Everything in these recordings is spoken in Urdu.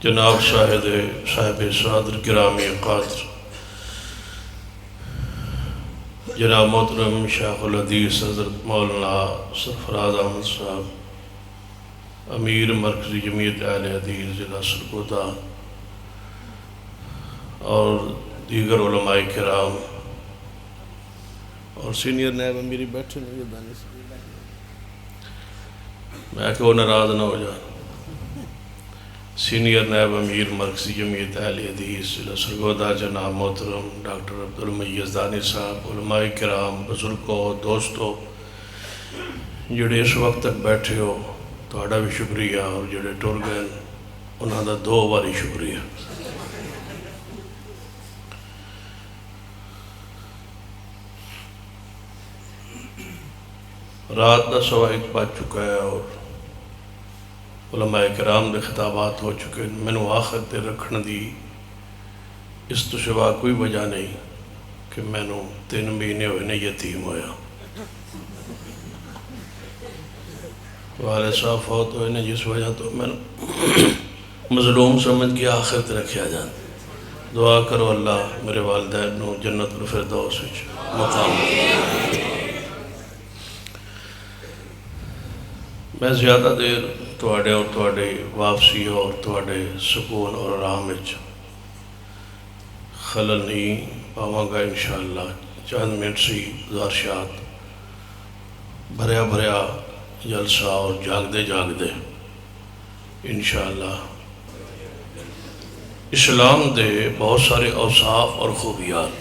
جناب صاحب صادر گرامی قادر جناب محترم شیخ الحدیث حضرت مولانا سرفراز احمد صاحب امیر مرکزی جمعیت اہل حدیث ضلع سرگودا اور دیگر علماء کرام اور سینئر نائب امیری بیٹھے میں کہ وہ ناراض نہ ہو جائے سینئر نائب امیر مرکزی جمعیت اہل حدیث ضلع سرگودا جناب محترم ڈاکٹر عبدالمیز دانی صاحب، علماء کرام، بزرگوں، دوستوں جڑے اس وقت تک بیٹھے ہو تہاڈا بھی شکریہ، اور جڑے ٹر گئے انہاں دا دو باری شکریہ۔ رات دا سوا ایک بج چکا ہے اور علماء کرام دے خطابات ہو چکے ہیں۔ میں نے آخر تے رکھن دی اس تو سوا کوئی وجہ نہیں کہ میں نے 3 مہینے ہوئے نے یتیم ہویا، والد صاحب فوت ہوئے نے، جس وجہ تو میں نے مظلوم سمجھ کے آخر تے رکھیا جان۔ دعا کرو اللہ میرے والدین نو جنت الفردوس وچ مقام دے۔ میں زیادہ دیر تواڈے اور تواڈے واپسی اور تواڈے سکون اور آرام وچ خلل نہیں پاواں گا انشاءاللہ۔ چند منٹ سی گزارشات بھریا جلسہ اور جاگدے انشاءاللہ اسلام دے بہت سارے اوصاف اور خوبیات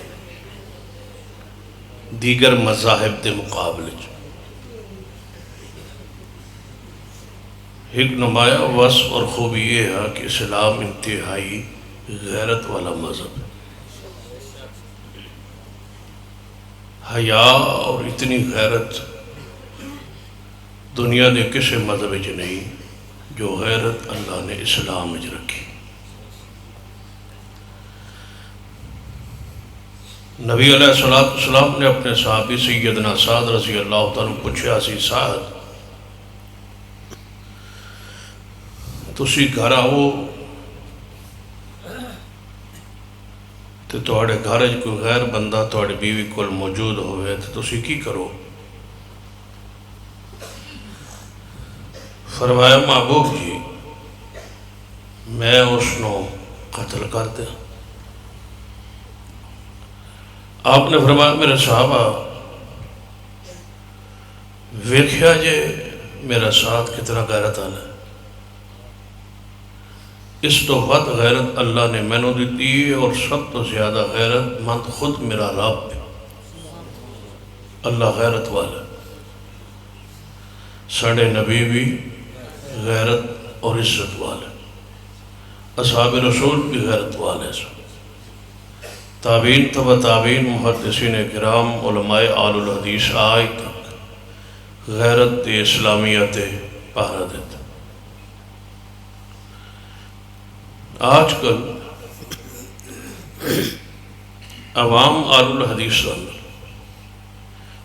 دیگر مذاہب دے مقابلے ایک نمایاں وصف اور خوبی یہ ہے کہ اسلام انتہائی غیرت والا مذہب ہے۔ حیا اور اتنی غیرت دنیا دے کسی مذہب وچ نہیں جو غیرت اللہ نے اسلام وچ رکھی۔ نبی علیہ السلام نے اپنے صحابی سیدنا سعد رضی اللہ تعالیٰ پوچھا سی، سعد تسی گھر آؤ تو تواڈے گھر وچ کوئی غیر بندہ تواڈی بیوی کول موجود ہوئے تو تسی کی کرو؟ فرمایا محبوب جی میں اس نو قتل کر دیا۔ آپ نے فرمایا میرے صحابہ ویکھیا جے میرا ساتھ کتنا غیرت والا ہے، اس تو ود غیرت اللہ نے میں نو دیتی ہے، اور سب تو زیادہ غیرت مند خود میرا رب ہے۔ اللہ غیرت والا، ساڑھے نبی بھی غیرت اور عزت والے، اصحاب رسول بھی غیرت والے، تابعین تبع تابعین محدثین کرام علماء آل الحدیث آج تک غیرت اسلامیت پہرا دیتے۔ آج کل عوام آل الحدیث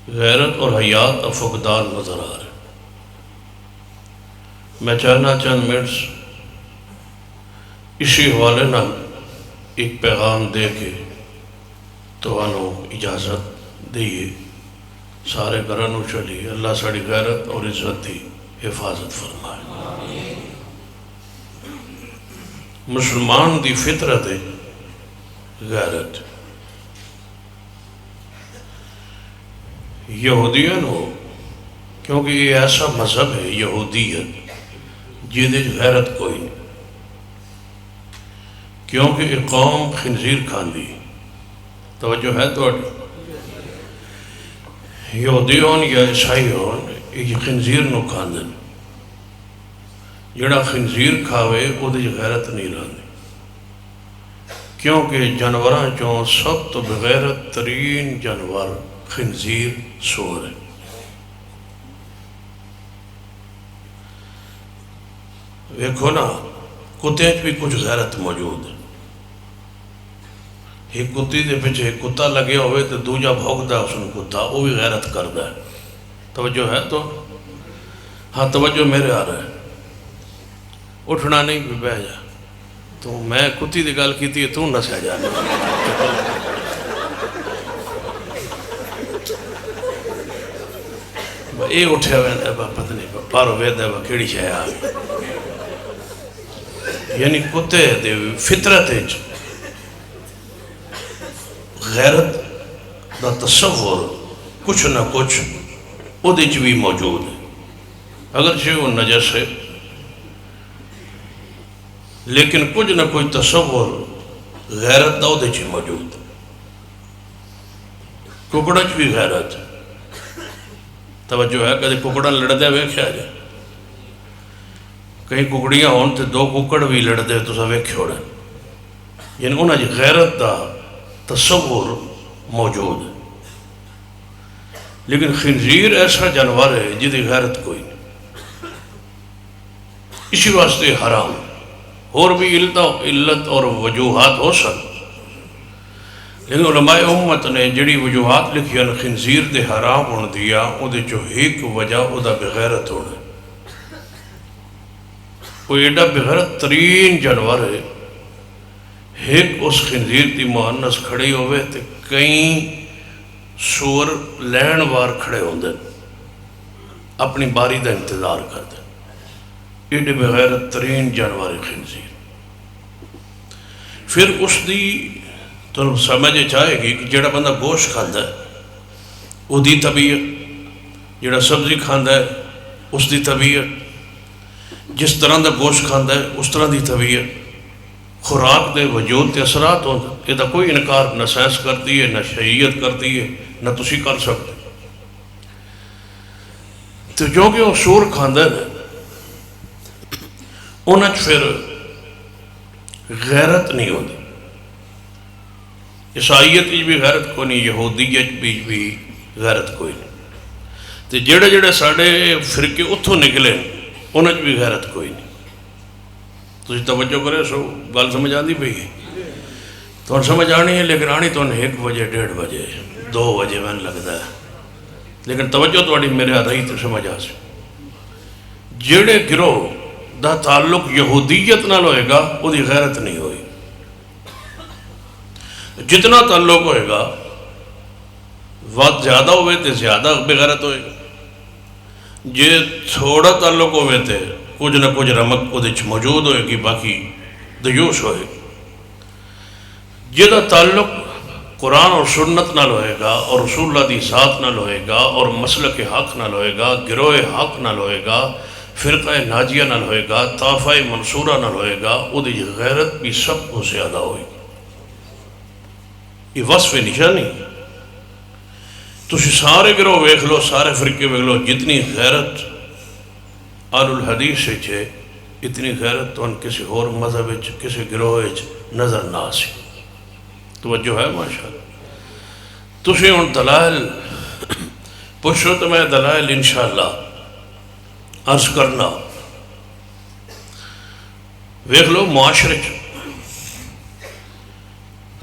غیرت اور حیات فقدان نظر آ رہے۔ میں چاہنا چند منٹس اسی حوالے نہ ایک پیغام دے کے تو اجازت دئیے سارے گھرانوں چلیے۔ اللہ ساڑی غیرت اور عزت دی حفاظت فرمائے۔ مسلمان دی فطرت ہے غیرت۔ یہودیان ہو کیونکہ یہ ایسا مذہب ہے یہودیت جیدے غیرت کوئی نہیں، کیونکہ یہ قوم خنزیر کھاندی۔ توجہ ہے تو یہودیون یا عیسائیون یہ خنزیر نو کھاندن، جڑا خنزیر کھاوے وہ دے غیرت نہیں رہندی، کیونکہ جانوراں چوں سب تو بغیرت ترین جانور خنزیر سور ہے۔ ویکھو نا کتے بھی کچھ غیرت موجود ہے۔ ایک کتی دے پیچھے ایک کتا لگے ہوئے تو دوجا بھوکدا اس نے کتا، وہ بھی غیرت کردا ہے۔ توجہ ہے تو ہاں توجہ میرے آ رہا ہے، اٹھنا نہیں بھی بہ جا۔ تو میں کتی دی گل کیتی ہے تو نسیا جانا یہ اٹھیا ہوئے پتہ نہیں پارو وید ہے کیڑی شے آ گئی یعنی کتے دے فطرت غیرت دا تصور کچھ نہ کچھ او دے بھی موجود ہے اگرچہ وہ نجس ہے لیکن کچھ نہ کوئی تصور غیرت دا او دے بھی موجود ہے ککڑا چ بھی غیرت ہے توجہ ہے کدی ککڑا لڑدے ویکھیا جائے کئی ککڑیاں ہون تے دو ککڑ بھی لڑدے تو سا ویکھے ہوڑے یعنی انہاں جی غیرت دا تصور موجود ہے لیکن خنزیر ایسا جانور ہے جدی غیرت کوئی نہیں اسی واسطے حرام اور بھی علت اور وجوہات ہو سکتے لیکن علماء امت نے جڑی وجوہات لکھی ان خنزیر دے حرام ہون دیا او دے جو ایک وجہ او دا بغیرت ہونا وہ ایڈا بغیرت ترین جانور ہے ایک اس خنزیر دی مؤنث کھڑی ہوئے تے کئی سور لین وار کھڑے ہوں دے اپنی باری دا انتظار کر دے ایڈے بغیرت ترین جانور خنزیر پھر اس دی تو سمجھے چاہے گی کہ جڑا بندہ گوشت کھاندا ہے وہ دی طبیعت جڑا سبزی کھاندا ہے اس دی طبیعت جس طرح دا گوشت کھاندا ہے اس طرح دی طبیعت خوراک دے وجود تے اثرات ہوں یہ دا کوئی انکار نہ سائنس کرتی ہے نہ شریعت کرتی ہے نہ تسی کر سکتے تو جو کہ وہ سور کھاندا ہے انہاں پھر غیرت نہیں ہوتی عیسائیت بھی غیرت کوئی نہیں یہودیت بھی غیرت کوئی نہیں تو جڑے جڑے ساڑے فرقے اتھوں نکلے انہاں بھی غیرت کوئی نہیں تو توجہ کرے سو گل سمجھ آندی پئی تو سمجھ آنی ہے لیکن آنی تو 1 بجے 1:30 بجے 2 بجے میں لگتا ہے لیکن توجہ تو میرے آ رہی تو سمجھ آ سی جڑے گروہ دا تعلق یہودیت نال ہوئے گا وہ دی غیرت نہیں ہوئی جتنا تعلق ہوئے گا وقت زیادہ ہوئے تو زیادہ بغیرت ہوئے گا جے تھوڑا تعلق ہوئے تو کچھ نہ کچھ رمک وہ موجود ہوئے گی باقی دیوش ہوئے جہاں تعلق قرآن اور سنت نال ہوئے گا اور رسول اللہ دی ذات نال ہوئے گا اور مسلک حق نال ہوئے گا گروہ حق نال ہوئے گا فرقہ ناجیہ نال ہوئے گا طائفہ منصورہ نال ہوئے گا وہ دی غیرت بھی سب کو زیادہ ہوئے گی یہ وصف نشانی تو سارے گروہ ویکھ لو سارے فرقے ویکھ لو جتنی غیرت آل الحدیث سے چھے اتنی غیرت تو ان کسی اور مذہب کسی گروہ نظر نہ آسی توجہ ہے ماشاءاللہ تسی ان دلائل پوچھو تو میں دلائل انشاءاللہ عرض کرنا ویکھ لو معاشرے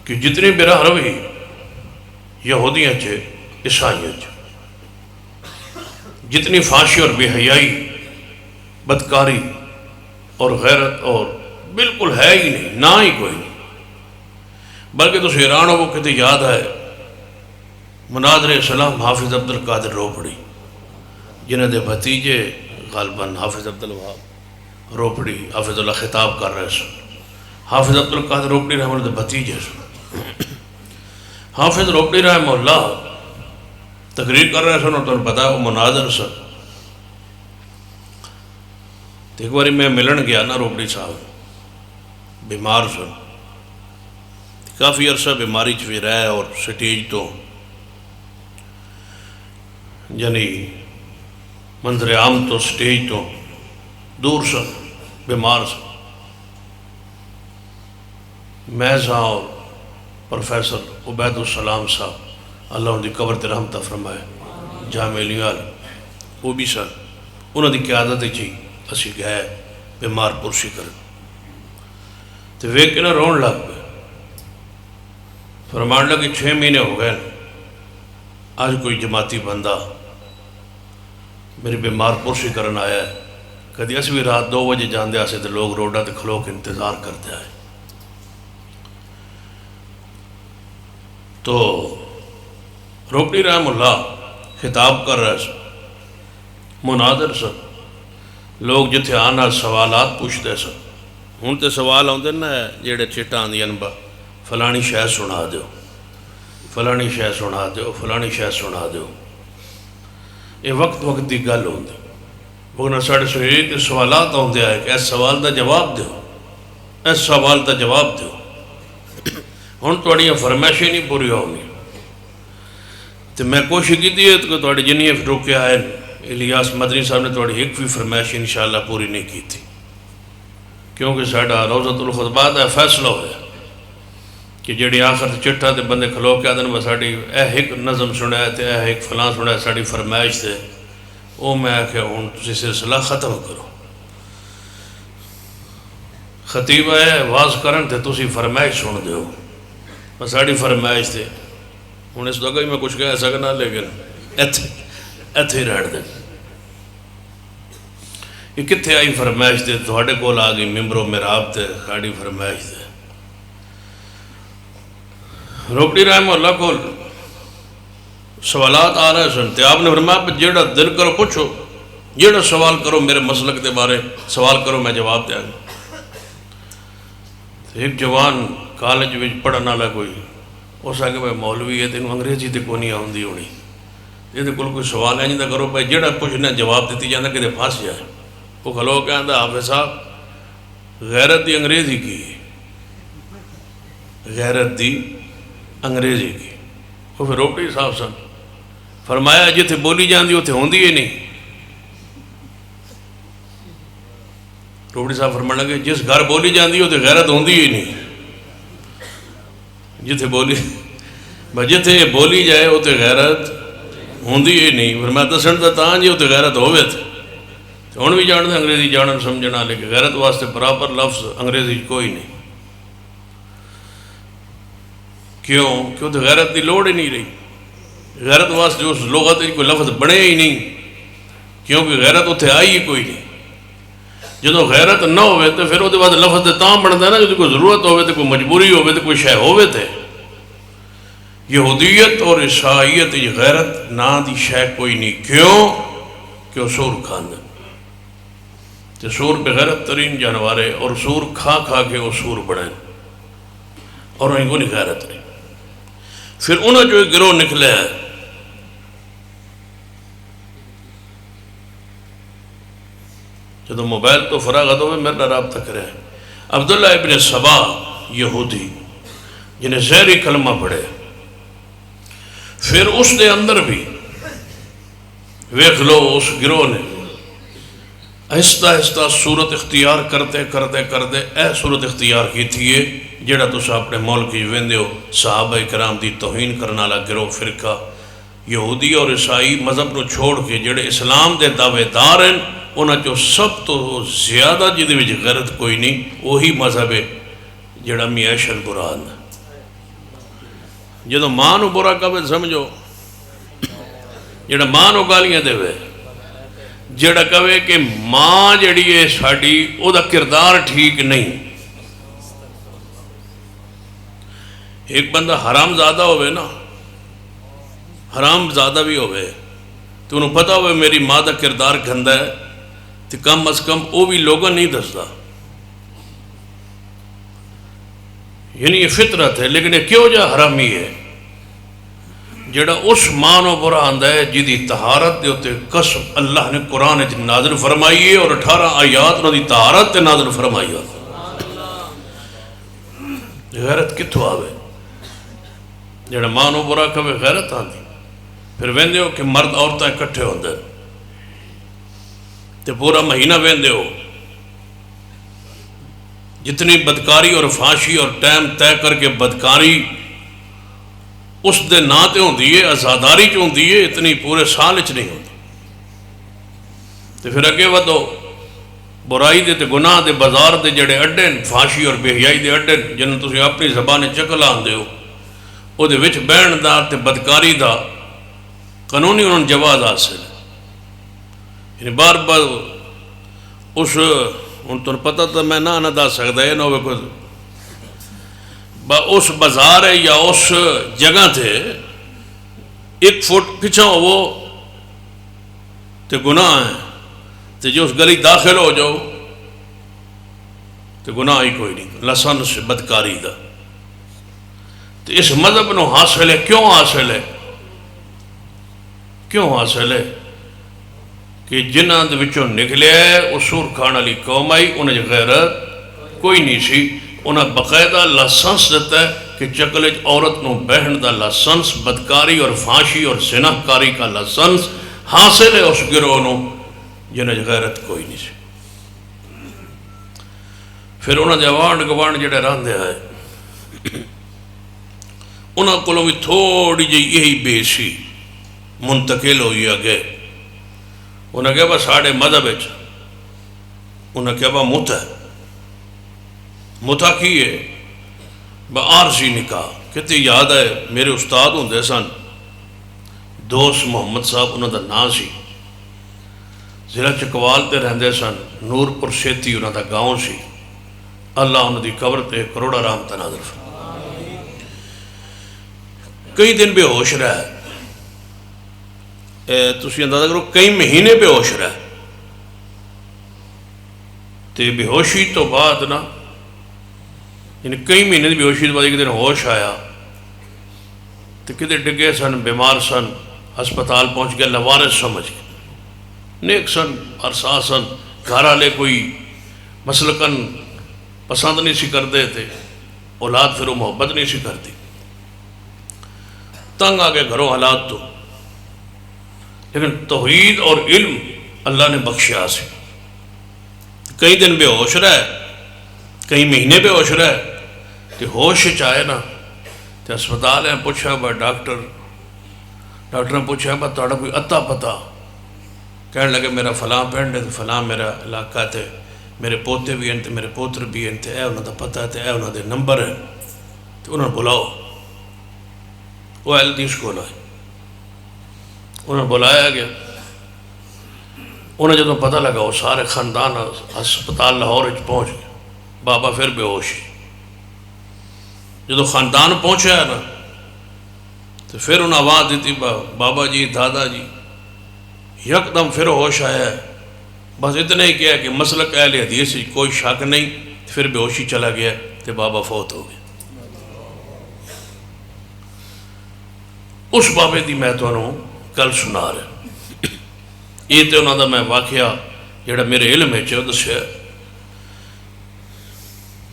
کہ جتنی براہ روی یہودیاں چھے عیسائیاں چھے جتنی فحاشی اور بے حیائی بدکاری اور غیرت اور بالکل ہے ہی نہیں نہ ہی کوئی نہیں بلکہ تو ایران وہ کہتے یاد ہے مناظر اسلام حافظ عبد القادر روپڑی جنہیں دے بھتیجے غالباً حافظ عبد الوہاب روپڑی حافظ اللہ خطاب کر رہے سن حافظ عبد القادر روپڑی رحمہ اللہ دے بھتیجے سن حافظ روپڑی رحمہ اللہ تقریر کر رہے سن اور تمہیں پتا ہے وہ مناظر سن تو ایک باری میں ملن گیا نا روپڑی صاحب بیمار سن کافی عرصہ بیماری بھی رہے اور سٹیج تو یعنی منظر عام تو سٹیج تو دور سن بیمار سن محض ہاں اور پروفیسر عبید السلام صاحب اللہ ان کی قبر تے رحمت فرمائے جامع لیال وہ بھی سن انہوں نے قیادت چی اسی گئے بیمار پرسی کر تو ویک کے نہ رون لگ پہ فرمان لگے 6 مہینے ہو گئے آج کوئی جماعتی بندہ میری بیمار پرسی کرن آیا ہے کدی اسی بھی رات 2 بجے جان دیا سے تو لوگ روڈا تے کھلو کے انتظار کرتے آئے تو روپڑی رحم اللہ خطاب کر رہے سن، مناظر سن، لوگ جتھے آنا سوالات پوچھتے سن. ہوں تو سوال آتے نا جڑے چٹاں آدیاں با فلانی شے سنا دیو، فلانی شے سنا دیو، فلانی شے سنا دیو. یہ وقت وقت کی گل ہوتی، وہ سارے شریر کے سوالات آتے آئے کہ اس سوال کا جواب دیو، اس سوال کا جواب دیو. ہوں تھوڑیاں فرمائشیں نہیں پوری ہونگی. تو میں کوشش کی تھی کہ تھوڑی جنیاں روکے آئے الیاس مدنی صاحب نے تھوڑی ایک بھی فرمائش انشاءاللہ پوری نہیں کی تھی، کیونکہ ساڈا روضۃ الخطبات کا فیصلہ ہوا کہ جڑی آخر چٹھا تے بندے کھلو کے آدھے میں ساڑی ایک نظم سنا ہے تے ایک فلاں سنا ہے ساڑی فرمائش تے وہ میں آکھیا ہوں تسی سلسلہ ختم کرو. خطیب ہے واز کرن تے تسی فرمائش سن دیو، میں ساڑی فرمائش تے ہوں اس دگا ہی میں کچھ کہہ سکنا لیکن ایتھے رہن دیں. یہ کتھے آئی فرمائش تے تھوڑے کول آ گئی ممبر و محراب تے ساڑی فرمائش تے. روپڑی رحمہ اللہ کو سوالات آ رہے سن تے آپ نے فرمایا جیڑا دل کرو پوچھو، جیڑا سوال کرو میرے مسلک دے بارے سوال کرو میں جواب دیا گا. ایک جوان کالج میں پڑھنا والا کوئی اس آگے بھائی مولوی ہے تینوں انگریزی تے کوئی نہیں آتی ہونی، یہ کوئی سوال ہے نہیں کرو بھائی جیڑا پوچھنا جواب دیتی جانا کہ پھنس جائے. وہ کھلو کہ آتا حافظ صاحب غیرت دی انگریزی کی، غیرت دی انگریزی کی. وہ پھر روپڑی صاحب سن فرمایا جتھے بولی جاندی اتھے ہوندی ہی نہیں. روپڑی صاحب فرمانے لگے جس گھر بولی جاندی اتھے غیرت ہوندی ہی نہیں. جتھے بولی جائے اتھے غیرت ہوندی ہی نہیں. فرمایا دسن تاں جی اتھے غیرت ہوئے تھے. ہوں بھی جانتے انگریزی جانن سمجھنا لیکن غیرت واسطے برابر لفظ انگریزی کوئی نہیں. کیوں؟ کیوں تو غیرت کی لوڑ ہی نہیں رہی. غیرت واسطے اس لغت کوئی لفظ بنے ہی نہیں، کیونکہ غیرت اتنے آئی ہی کوئی نہیں. جدو غیرت نہ ہوئے تو پھر وہ بعد لفظ تاں بنتا ہے نا جب کوئی ضرورت ہوئے تو کوئی مجبوری ہوئے تو کوئی شے ہوئے تھے. یہودیت اور عیسائیت غیرت نا دی شے کوئی نہیں. کیوں؟ کہ وہ سور کھاندے تو سور بغیرت ترین جانور ہے اور سور کھا کھا کے وہ سور بڑھیں اور انہیں کو نہیں غیرت نہیں. پھر انہوں جو ایک گروہ نکلے ہے جب موبائل تو فراغت ہوئے میرا رابطہ کرے عبداللہ ابن سبا یہودی جنہیں زہری کلمہ پڑھے. پھر اس دے اندر بھی ویکھ لو اس گروہ نے آہستہ آہستہ صورت اختیار کرتے کرتے کرتے صورت اختیار کی تھی جڑا تسا اپنے ملک ویندے ہو صحابہ کرام دی توہین کرنے والا گروہ فرقہ یہودی اور عیسائی مذہب نو چھوڑ کے جڑے اسلام دے دعوے دار ہیں انہاں چو سب تو زیادہ جدے وچ غیرت کوئی نہیں وہی مذہب ہے جڑا میعش القرآن. جدو ماں نو برا کہے سمجھو جڑا ماں نو گالیاں دے وے جڑا کہے کہ ماں جڑی ہے ساڑی او دا کردار ٹھیک نہیں. ایک بندہ حرام زادہ ہوئے نا حرام زادہ بھی ہوئے تو انہوں پتہ ہوئے میری ماں دا کردار گھندہ ہے تو کم از کم او بھی لوگوں نہیں دستا. یعنی یہ فطرت ہے لیکن یہ کیوں جا حرامی ہے جڑا اس ماں نو برا آندہ ہے جی دی طہارت دے ہوتے قسم اللہ نے قرآن نازل فرمائی ہے اور 18 آیات انہوں دی طہارت تے نازل فرمائی ہے. غیرت کتھو آوے جڑا ماں نو برا کبھی غیرت آندی. پھر ویندے ہو کہ مرد عورتیں اکٹھے ہوندے تے پورا مہینہ ویندے ہو جتنی بدکاری اور فحاشی اور ٹائم طے کر کے بدکاری اس دے نا تے ہوندی ہے آزاداری چ ہوندی ہے اتنی پورے سال چ نہیں ہوندی. تے پھر اگے ودو برائی دے تے گناہ دے بازار دے جڑے اڈے فحاشی اور بے حیائی دے اڈے جنہوں تسی اپنی زبان چکل آندے ہو او دے وچ بہن دا تے بدکاری دا قانونی انہوں نے جواز حاصل ہے. یعنی بار بار اس ان تو پتہ تو میں نہ دا سکتا ہے نہ ہوئے کوئی اس بازار ہے یا اس جگہ تھے 1 فٹ پچھا ہو تو گناہ ہے، تو جو اس گلی داخل ہو جاؤ تو گناہ ہی کوئی نہیں، لسانس بدکاری دا۔ تو اس مذہب نو حاصل ہے، کیوں حاصل ہے؟ کیوں حاصل ہے؟ کہ جنہاں دے وچوں نکلے اصول کھان والی قوم آئی، انہیں غیرت کوئی نہیں سی، انہیں باقاعدہ لائسنس دیتا ہے کہ چکلے عورت نو بہن دا لائسنس، بدکاری اور فحاشی اور زنا کاری کا لائسنس حاصل ہے اس گروہ نو جنہیں غیرت کوئی نہیں سی۔ پھر انہوں نے آوانڈ گوانڈ جڑے راندے آئے، انہوں کو بھی تھوڑی جی یہی بیشی منتقل ہوئی آگے۔ انہوں نے کہا بس ساڑھے مذہب ہے، انہوں نے کہا با متہ ہے، متہ کی ہے با عارضی نکاح۔ کہتے یاد ہے میرے استاد ہوندے سن دوست محمد صاحب، انہوں دا نام سی، ضلع چکوال تے رہندے سن، نور پور شیتی انہوں دا گاؤں سی، اللہ انہوں دی قبر تے کروڑا رحمت نازل فرمائے۔ کئی دن بے ہوش رہا ہے، تسی اندازہ کرو کئی مہینے بے ہوش رہا ہے، تے بے ہوشی تو بعد نا، یعنی کئی مہینے بے ہوشی تو بعد ایک دن ہوش آیا، تو کدھے ڈگے سن، بیمار سن، ہسپتال پہنچ گیا، لوارث سمجھ گئے، نیک سن، ارسا سن، گھر والے کوئی مسلکن پسند نہیں سی کرتے تھے، اولاد پھر وہ محبت نہیں سی کرتی، تنگ آگے گھروں حالات تو، لیکن توحید اور علم اللہ نے بخشیا سے کئی دن بے ہوش رہا ہے، کئی مہینے بے ہوش رہا ہے، کہ ہوش چاہے نا تو اسپتال ہے، پوچھا با ڈاکٹر نے پوچھا با توڑا کوئی اتا پتا، کہنے لگے میرا فلاں پینڈ ہے، فلاں میرا علاقہ تھے، میرے پوتے بھی ہیں، میرے پوتر بھی ہیں، اے انہوں دا پتہ ہے، اے انہوں دے نمبر ہے، تو انہوں نے بلاؤ، وہ ایلدیش کو لائے، انہوں نے بلایا گیا، انہیں جب پتہ لگا وہ سارے خاندان ہسپتال لاہور پہنچ گئے، بابا پھر بے ہوشی، جب خاندان پہنچا ہے نا تو پھر انہیں آواز دیتی بابا جی، دادا جی، یکدم پھر ہوش آیا ہے، بس اتنا ہی کیا کہ مسلک اہل حدیث کوئی شک نہیں، پھر بے ہوشی چلا گیا تو بابا فوت ہو گیا۔ اس بابے دی میں تو انہوں کل سنا رہا، یہ تو انہوں دا میں واقعہ جڑا میرے علم ہے چاہو دسیا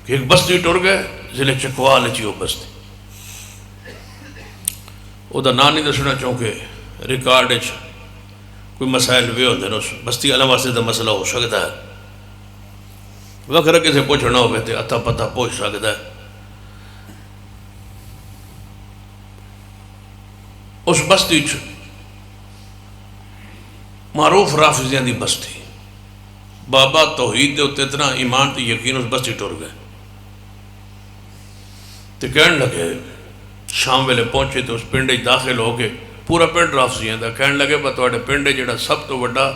کہ ایک بستی ٹر گئے، ضلع چکوال چی وہ بستی، وہ دا نام نہیں دسنا چونکہ ریکارڈ کوئی مسائل بھی ہوندے نا، اس بستی علم واسطے دا مسئلہ ہو سکتا ہے، وقت کسی پوچھنا ہوئے تھے اتا پتہ پوچھ سکتا ہے۔ اس بستی معروف رافضیاں دی بستی، بابا توحید دے ہوتے اتنا ایمان تے یقین اس بستی ٹر گئے، تو کہنے لگے شام ویلے پہنچے تو اس پنڈے داخل ہو کے، پورا پنڈ رافضیاں دا، کہنے لگے با تواڈے پنڈے جڑا سب تو وڈا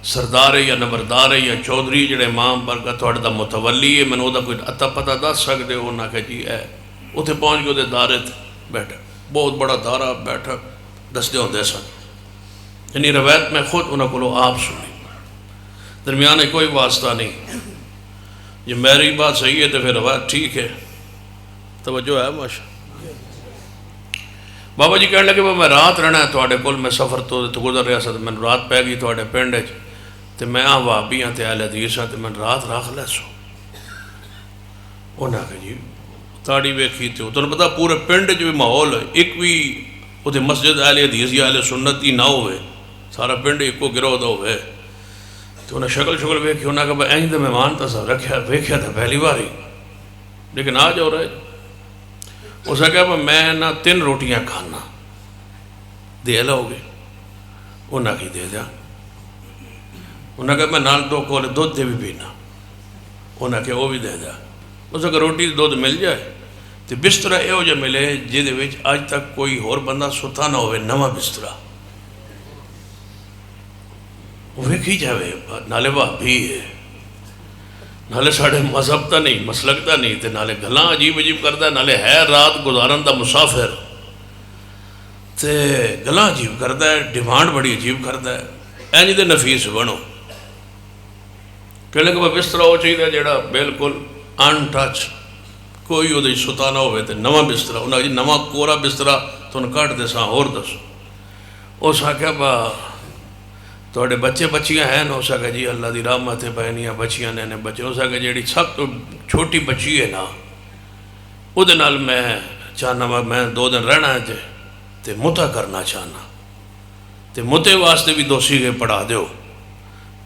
سردار ہے یا نمبردار ہے یا چودھری جڑے امام برکت تواڈے دا متولی ہے، میں نے دا کوئی اتا پتہ دس سکدے ہو؟ نہ کہ جی ہے، اتنے پہنچ کے ادھر دارے بیٹھا، بہت بڑا دارا بیٹھا دستے ہوندے سن، یعنی روایت میں خود انہوں کو آپ سنی، درمیان کوئی واسطہ نہیں، یہ میری بات صحیح ہے تو پھر روایت ٹھیک ہے، توجہ ہے ماشاء۔ بابا جی کہنے لگے میں رات رہنا ہے تواڈے کول، میں سفر تو گزر رہا سا، میں رات پہ گئی تواڈے پنڈ تے میں وہابی ہاں تے اہل حدیث ہاں تے میں رات رکھ لے سو۔ انہاں کہ جی تاڑی ویکھی تے تمہیں پتہ پورے پنڈ جو بھی ماحول ہے، ایک بھی اتنے مسجد اہل حدیث یا اہل سنت ہی نہ ہوئے، سارا پنڈ ایک کو گروہ دا ہوئے، تو انہیں شکل ویکھی، انہاں کہ اینج دے مہمان تا سا رکھیا ویکھیا تھا پہلی باری، لیکن آج ہو رہے اس نے کہا میں نہ 3 روٹیاں کھانا، دے لو گے؟ انہاں کی دے دیا، انہاں کہا میں نال 2 کولے دودھ دے بھی پینا، انہاں کہ وہ بھی دے دیا، اس نے کہا روٹی دودھ مل جائے تو بسترہ یہ ہو جائے ملے جیدے وچ آج تک کوئی اور بندہ ستا نہ ہوئے، نواں بسترہ وہ ویکھی جاوے، نالے بھابی ہے نالے ساڑھے مذہب تا نہیں، مسلک تا نہیں، تے نالے گھلاں عجیب عجیب کردہ ہے، نالے ہے رات گزارن دا مسافر، تے گھلاں عجیب کردہ ہے، ڈیمانڈ بڑی عجیب کردہ ہے، اینی دے نفیس بنو کہ لگے بسترہ ہو چاہیے جیڑا بالکل ان ٹچ، کوئی وہ ستانا ہوئے تے نواں بسترہ، انہاں جی نواں کورا بسترہ تو انہاں کٹ دے ساں اور دسو، اس آکھا با توڑے بچے بچیاں ہیں نا، اس آکھا جی اللہ دی رحمت ہے بہنیاں بچیاں نے بچے، اس آکھا جیڑی سب تو چھوٹی بچی ہے نا، او دے نال میں چاہنا میں 2 دن رہنا ہے تے متع کرنا چاہنا، تے متع واسطے بھی 2 سیغے پڑھا دیو،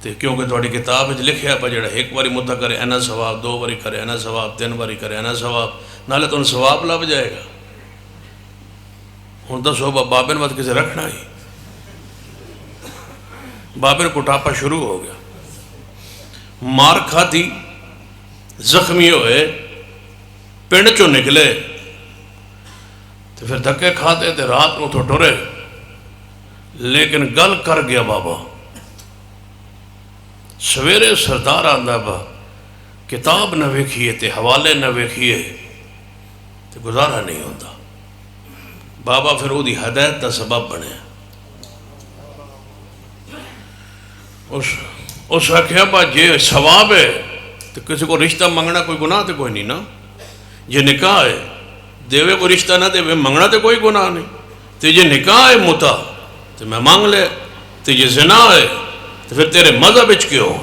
تے کیونکہ توڑی کتاب ہے لکھیا پا جیڑا 1 باری متع کرے اینا ثواب، 2 باری کرے اینا ثواب، 3 باری کرے اینا ثواب، نالے تو ان ثواب لب جائے گا۔ ہوں دسو بابن وقت کسے رکھنا ہی، بابن کو ٹاپا شروع ہو گیا، مار کھاتی زخمی ہوئے پنڈ چو نکلے تو پھر دھکے کھاتے تھے، رات کو تو ڈرے، لیکن گل کر گیا بابا، سویرے سردار آندہ با کتاب نہ ویکھیے تے حوالے نہ ویکھیے تے گزارا نہیں ہوتا، بابا پھر وہ دی ہدایت دا سبب بنے، اس آکھیا با جے ثواب ہے تو کسی کو رشتہ منگنا کوئی گناہ تے کوئی نہیں نا، یہ نکاح ہے دیوے کو رشتہ نہ دے منگنا تے کوئی گناہ نہیں، تو یہ نکاح ہے متع تو میں مانگ لے، تو یہ زنا ہے تو پھر تیرے مذہب اچ کیوں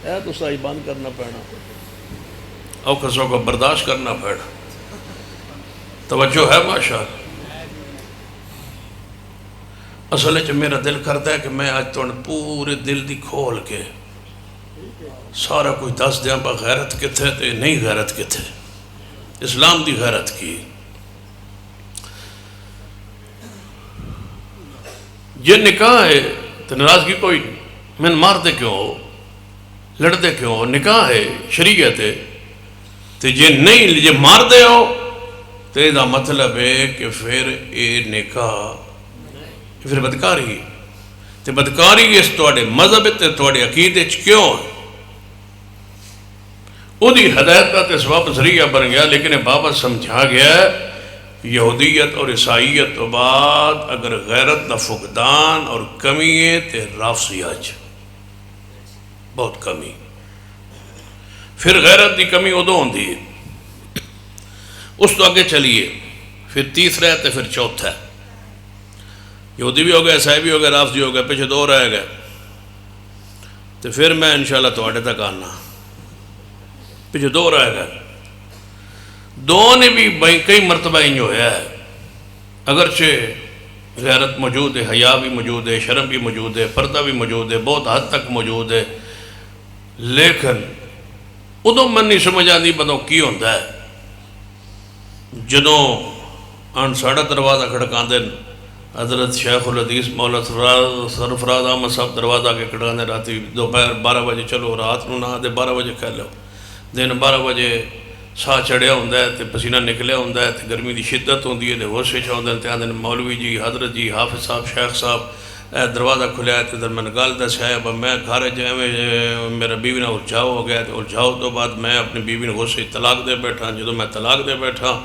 ہے، تو صحیح بند کرنا پڑنا، اوکھسوں کو برداشت کرنا پڑنا، توجہ ہے ماشاءاللہ۔ اصل ہے میرا دل کرتا ہے کہ میں آج تو پورے دل دی کھول کے سارا کوئی دس دیاں پا غیرت کتھے تے نہیں غیرت کتھے، اسلام دی غیرت کی، یہ نکاح ہے تو ناراضگی کوئی نہیں، میں مارتے کیوں ہو لڑتے کیوں ہو، نکاح ہے شریعت ہے، تو یہ نہیں یہ مار دے ہو تو یہ دا مطلب ہے کہ پھر یہ نکاح پھر بدکاری، تو بدکاری اس توڑے مذہب تے توڑے عقیدے کیوں ہے، وہ دی ہدایت کا تسواب ذریعہ بن گیا، لیکن بابا سمجھا گیا یہودیت اور عیسائیت تو بعد اگر غیرت دا فقدان اور کمی ہے تے رافضیت بہت کمی، پھر غیرت دی کمی ادو ہوندی ہے، اس تو آگے چلیے، پھر تیسرا ہے تے پھر چوتھا ہے، یہودی بھی ہو گئے عیسائی بھی ہو گئے رافضی ہو گئے، پیچھے 2 رہ گئے، تو پھر میں انشاءاللہ تواڈے تک آنا، پیچھے 2 رہ گئے، 2 نے بھی کئی مرتبہ انج ہویا ہے، اگرچہ غیرت موجود ہے، حیا بھی موجود ہے، شرم بھی موجود ہے، پردہ بھی موجود ہے، بہت حد تک موجود ہے، لیکن ادو من نہیں سمجھ آتی بدوں کی ہوتا ہے جدوں ان ساڑا دروازہ کھڑکاندے حضرت شیخ الحدیث مولا سرفراز احمد صاحب دروازہ کے کھڑکاندے راتی دوپہر 12 بجے، چلو رات نو نہ دے 12 بجے کہہ لو، دن 12 بجے ساہ چڑھیا ہوندہ ہے تے پسینہ نکلیا ہوندہ ہے تے گرمی دی شدت ہوندی ہے تے ہوش وچ ہوندے تے آندے مولوی جی، حضرت جی، حافظ صاحب، شیخ صاحب دروازہ کھلیا ہے تے در میں گل دس ہے میں گھر جائیں میرا بیوی نہ الجھاؤ ہو گیا تے الجھاؤ تو بعد میں اپنی بیوی نے غصے طلاق دے بیٹھا، جدو میں طلاق دے بیٹھا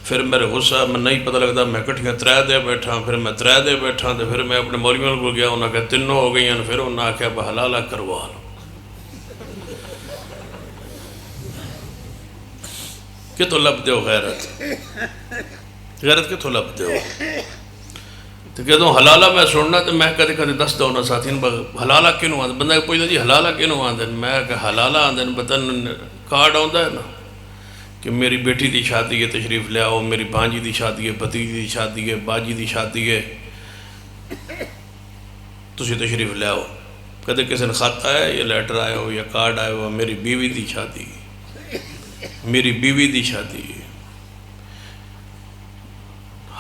پھر میرے غصہ میں نہیں پتہ لگتا میں کٹھیاں 3 دے بیٹھا، پھر میں 3 دے بیٹھا تے پھر میں اپنے مولویوں کو گیا، انہاں کہا 3 ہو گئی ہیں، پھر انہاں کہا بحلالہ کروا لو، کتوں لب دے ہو غیرت، غیرت کتوں لب دے ہو، تو کہتا حلالہ میں سننا تو میں کدے کدے دس دو نا ساتھین حلالہ کینوں آندھن، بندہ پوچھتا جی حلالہ کینوں آندھن، میں کہا حلالہ آندھن بطن کارڈ آندھا ہے نا کہ میری بیٹی دی شادی ہے تشریف لے آؤ، میری بانجی دی شادی ہے، بھتیجی دی شادی ہے، باجی دی شادی ہے، تسی تشریف لے آؤ، کدے کسی نے خط آیا یا لیٹر آیا ہو یا کارڈ آیا ہو میری بیوی دی شادی ہے، میری بیوی دی شادی ہے،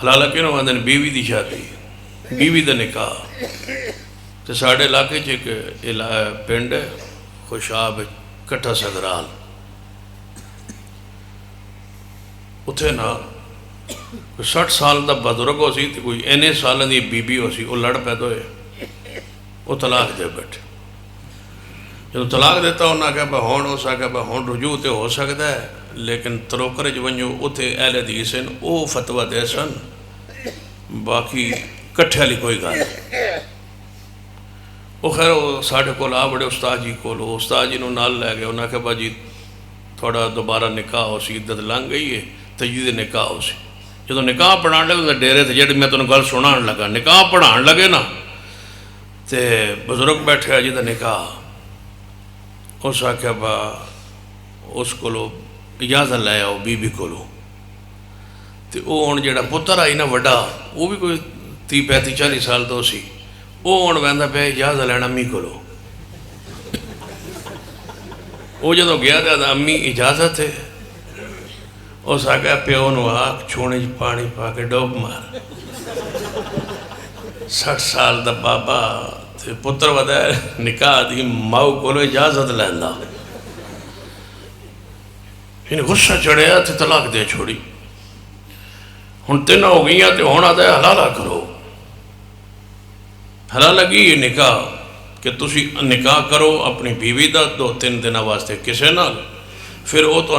حلالہ کینوں آندھن بیوی دی شادی ہے، بیوی دا نکاح، تو ساڑھے علاقے چھے کہ پنڈ ہے خوشاب کٹھا صدرال، اتھے نا 60 سال دا بزرگ ہو سی تے کوئی اینے سالن دی بی بی ہو سی، وہ لڑ پیدا ہوئے، وہ طلاق دے بیٹھے، جب طلاق دیتا انہاں کہ بھائی ہون ہو سکتا ہے، ہون رجوع تے ہو سکتا ہے، لیکن تروکر ونجو اتھے اہل حدیث ہیں او فتویٰ دے سن، باقی کٹھے والی کوئی گل نہیں۔ وہ خیر ساڑھے کول آ بڑے استاد جی کولو، استاد جی نو نال لے گئے، انہاں کہ با جی تھوڑا دوبارہ نکاح ہو سی، عدت لنگ گئی ہے، تجدید نکاح ہو سی۔ جدو نکاح پڑھان لگے تو ڈیرے تھے جڑی میں تنوں گل سنان لگا، نکاح پڑھان لگے نا تے بزرگ بیٹھے جی دا نکاح، اس آکھیا با اس کولو اجازت لے آؤ بی بی کولو، تے او ہن جڑا پتر آئی نا وڈا، وہ بھی کوئی 30-35-40 سال تو سی، وہ ہن ویندا پیا اجازت لینا امی کولو۔ وہ جدو گیا تھا امی اجازت ہے، اس آگیا پیو نو آکھ چھونے پانی پا کے ڈوب مار، 60 سال دا بابا تے پتر ودا نکاح دی ماؤ کولو اجازت لیندا، انہیں غصہ چڑھیا تے طلاق دے چھوڑی۔ ہن 3 ہو گئیاں تے ہن آدھا ہے حلالہ کرو، حلالہ کی یہ نکاح کہ تسی نکاح کرو اپنی بیوی دا 2-3 دن واسطے کسے نال، پھر وہ تو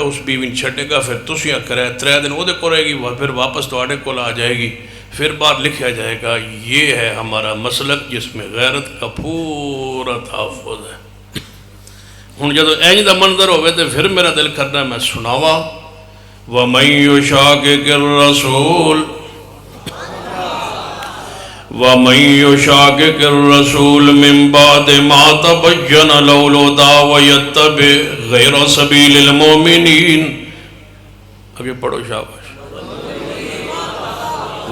اس بیوی نے چھٹے گا، پھر تسی کرے 3 دن وہ دے کو رہے گی، پھر واپس تو آڑے کو آ جائے گی، پھر بعد لکھا جائے گا یہ ہے ہمارا مسلک جس میں غیرت کا پورا تحفظ ہے۔ ہن جدو اینج دا منظر ہوئے تو پھر میرا دل کرنا ہے میں سناوا، وَمَن يُشَاقِقِ الرَّسُولِ وَمَن يُشَاقِقِ الرَّسُولِ مِن بَعْدِ مَا تَبَيَّنَ لَهُ الْهُدَىٰ وَيَتَّبِعْ غَيْرَ سَبِيلِ الْمُؤْمِنِينَ، آگے پڑھو شاباش،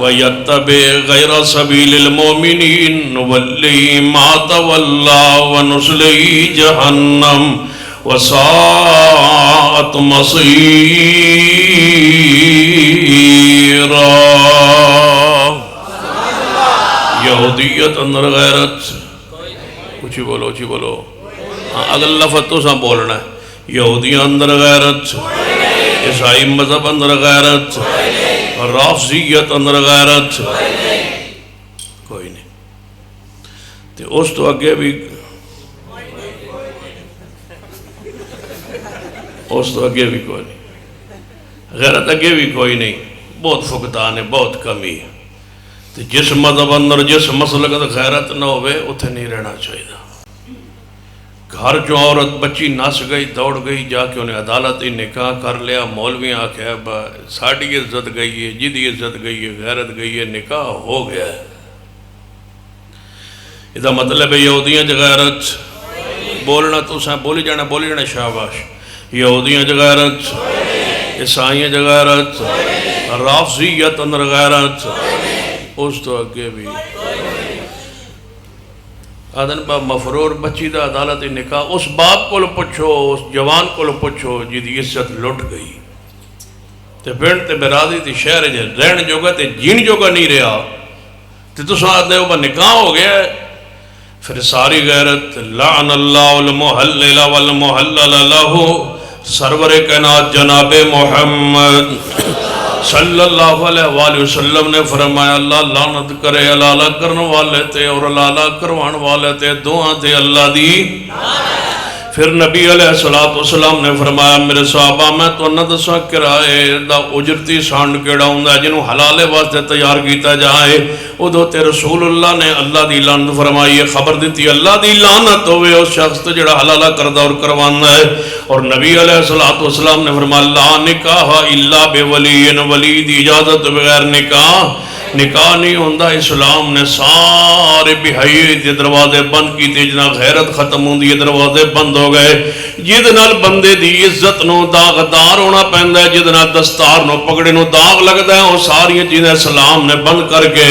وَيَتَّبِعْ غَيْرَ سَبِيلِ الْمُؤْمِنِينَ نُوَلِّهِ مَا تَوَلَّىٰ وَنُصْلِهِ جَهَنَّمَ وَسَاءَتْ مَصِيرًا۔ یہودیت اندر غیرت، کچھ بولو چی بولو، اگر لفظ تو سا بولنا ہے، یہودیت اندر غیرت، عیسائی مذہب اندر غیرت، رافضیت اندر غیرت کوئی نہیں، تے اس تو اگے بھی کوئی نہیں، غیرت اگے بھی کوئی نہیں، بہت فقدان ہے، بہت کمی ہے۔ جس مذہب اندر جس مسلک اندر غیرت نہ ہوئے اتھے نہیں رہنا چاہیے۔ گھر جو عورت بچی نس گئی دوڑ گئی جا کے انہیں عدالت ہی نکاح کر لیا، مولوی آکھے ساڑھی عزت گئی ہے، جدی عزت گئی ہے، غیرت گئی ہے، نکاح ہو گیا ہے۔ یہ مطلب ہے یہودیاں جو غیرت بولنا تو ساں بولی جانا شاباش، یہودیاں جو غیرت، عیسائیاں جو غیرت، رافضیت اندر غیرت، اس تو اگے بھی آدن با مفرور بچی دا عدالت نکاح، اس باپ کو پچھو، اس جوان کو پچھو جی دی عزت لٹ گئی تے پنڈ تے برادری تے شہر جے رہن جوگا تے جین جوگا نہیں رہا تے تو ساتھ دے وہ نکاح ہو گیا ہے، پھر ساری غیرت لعن اللہ المحلل والمحلل لہو، سرور کائنات جناب محمد صلی اللہ علیہ وآلہ وسلم نے فرمایا اللہ لعنت کرے علالہ کرنے والے تے اور علالہ کروان والے تے دعا تے اللہ دی۔ پھر نبی علیہ السلام نے فرمایا میرے صحابہ میں تو نہ دسا کرائے دا اجرتی سانڈ کیڑا ہوں دا جنہوں حلالے واسطے تیار کیتا جائے، ادھو تے رسول اللہ نے اللہ دی لعنت فرمائی، خبر دیتی اللہ دی لعنت ہوئے اس شخص تے جڑا حلالہ کردہ اور کروانا ہے۔ اور نبی علیہ السلام نے فرمایا لا نکاح الا بولی، ولی دی اجازت بغیر نکاح نہیں ہوندہ۔ اسلام نے سارے بہائی دے دروازے بند کی تے جنا غیرت ختم ہوندی دروازے بند ہو گئے، جدنال بندے دی عزت نو داغدار ہونا پہندہ ہے، جدنال دستار نو پکڑے نو داغ لگتا ہے، وہ ساری چیزیں اسلام نے بند کر کے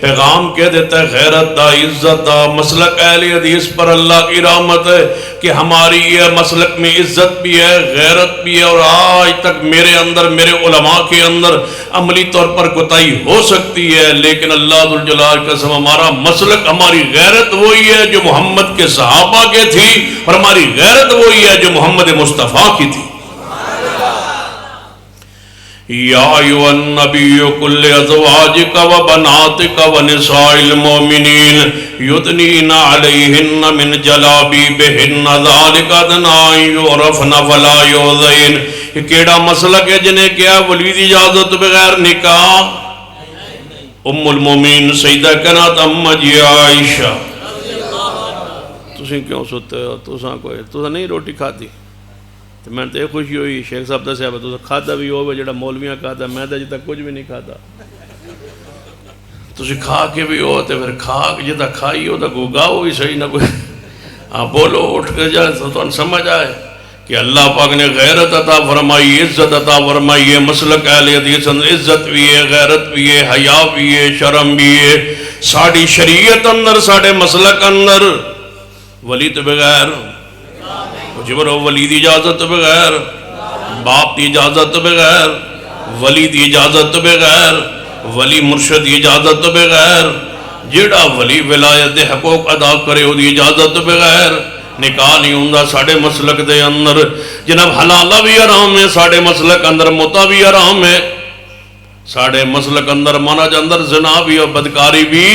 پیغام کہہ دیتا ہے غیرت دا، عزت دا۔ مسلک اہل حدیث پر اللہ کی رحمت ہے کہ ہماری یہ مسلک میں عزت بھی ہے، غیرت بھی ہے، اور آج تک میرے اندر میرے علماء کے اندر عملی طور پر کوتاہی ہو سکتی ہے، لیکن اللہ ذوالجلال کا قسم ہمارا مسلک، ہماری غیرت وہی ہے جو محمد کے صحابہ کے تھی، اور ہماری غیرت وہی ہے جو محمد مصطفیٰ کی تھی۔ یا ایوہ النبی کل ازواجک و بناتک و نساء المومنین یدنین علیہن من جلابیبہن ذالک ادنی یعرفن فلا یؤذین. یہ کیڑا مسلک ہے جنہیں کیا ولی دی اجازت بغیر نکاح؟ ام المومنین سیدہ کنات امہ جی عائشہ. تُسیں کیوں ستے ہو؟ تُساں نہیں روٹی کھاتی؟ تو میں نے خوشی ہوئی شیخ صاحب دسیا تُساں کھاتا بھی ہوئے جڑا مولویاں کھاتا. میں تو جتا کچھ بھی نہیں کھاتا. تُسیں کھا کے بھی ہو تو پھر کھا کے جتا کھائی ہو تو گاؤ بھی صحیح نہ کوئی. بولو اٹھ کے جائے تو سمجھ آئے کہ اللہ پاک نے غیرت عطا فرمائی, عزت عطا فرمائی ہے. مسلک اہل حدیث اندر عزت بھی ہے, غیرت بھی ہے, حیا بھی ہے, شرم بھی ہے. ساڑی شریعت اندر, ساڑے مسلک اندر ولی تو بغیر جبرو ولی دی اجازت بغیر, باپ دی اجازت بغیر, ولی دی اجازت بغیر, ولی مرشد دی اجازت بغیر, جیڑا ولی ولایت دے حقوق ادا کرے ہو دی اجازت بغیر نکاح نہیں ہوندہ. ساڑے مسلک دے اندر جناب حلالہ بھی حرام ہے, ساڑے مسلک اندر متع بھی حرام ہے, ساڑے مسلک اندر منج اندر زنا بھی اور بدکاری بھی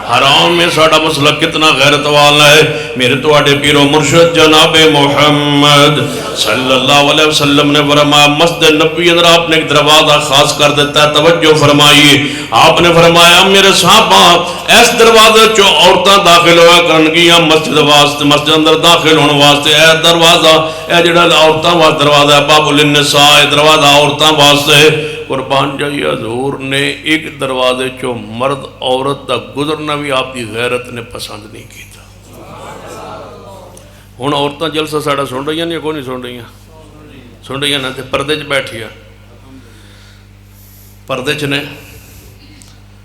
حرام ہے. ساڑا مسلک کتنا غیرت والا ہے. میرے تو آڑے پیر و مرشد جناب محمد صلی اللہ علیہ وسلم نے فرمایا مسجد نبوی اندر آپ نے ایک دروازہ خاص کر دیتا ہے. توجہ فرمائیے. آپ نے فرمایا میرے صحابہ اس دروازے چو عورتاں داخل ہوا کرنگیاں مسجد واسطے, مسجد اندر داخل ہونے واسطے. اے دروازہ, اے جڑا عورتاں واسطے دروازہ ہے, باب النساء, دروازہ عورتاں واسطے. قربان جائیے حضور نے ایک دروازے چو مرد عورت دا گزرنا بھی آپ کی غیرت نے پسند نہیں کیتا. ہون عورتاں جلسہ ساڑا سن رہی ہیں یا کوئی نہیں سن رہی ہیں؟ سن رہی ہیں نا. تے پردے چ بیٹھی ہیں, پردے چ نے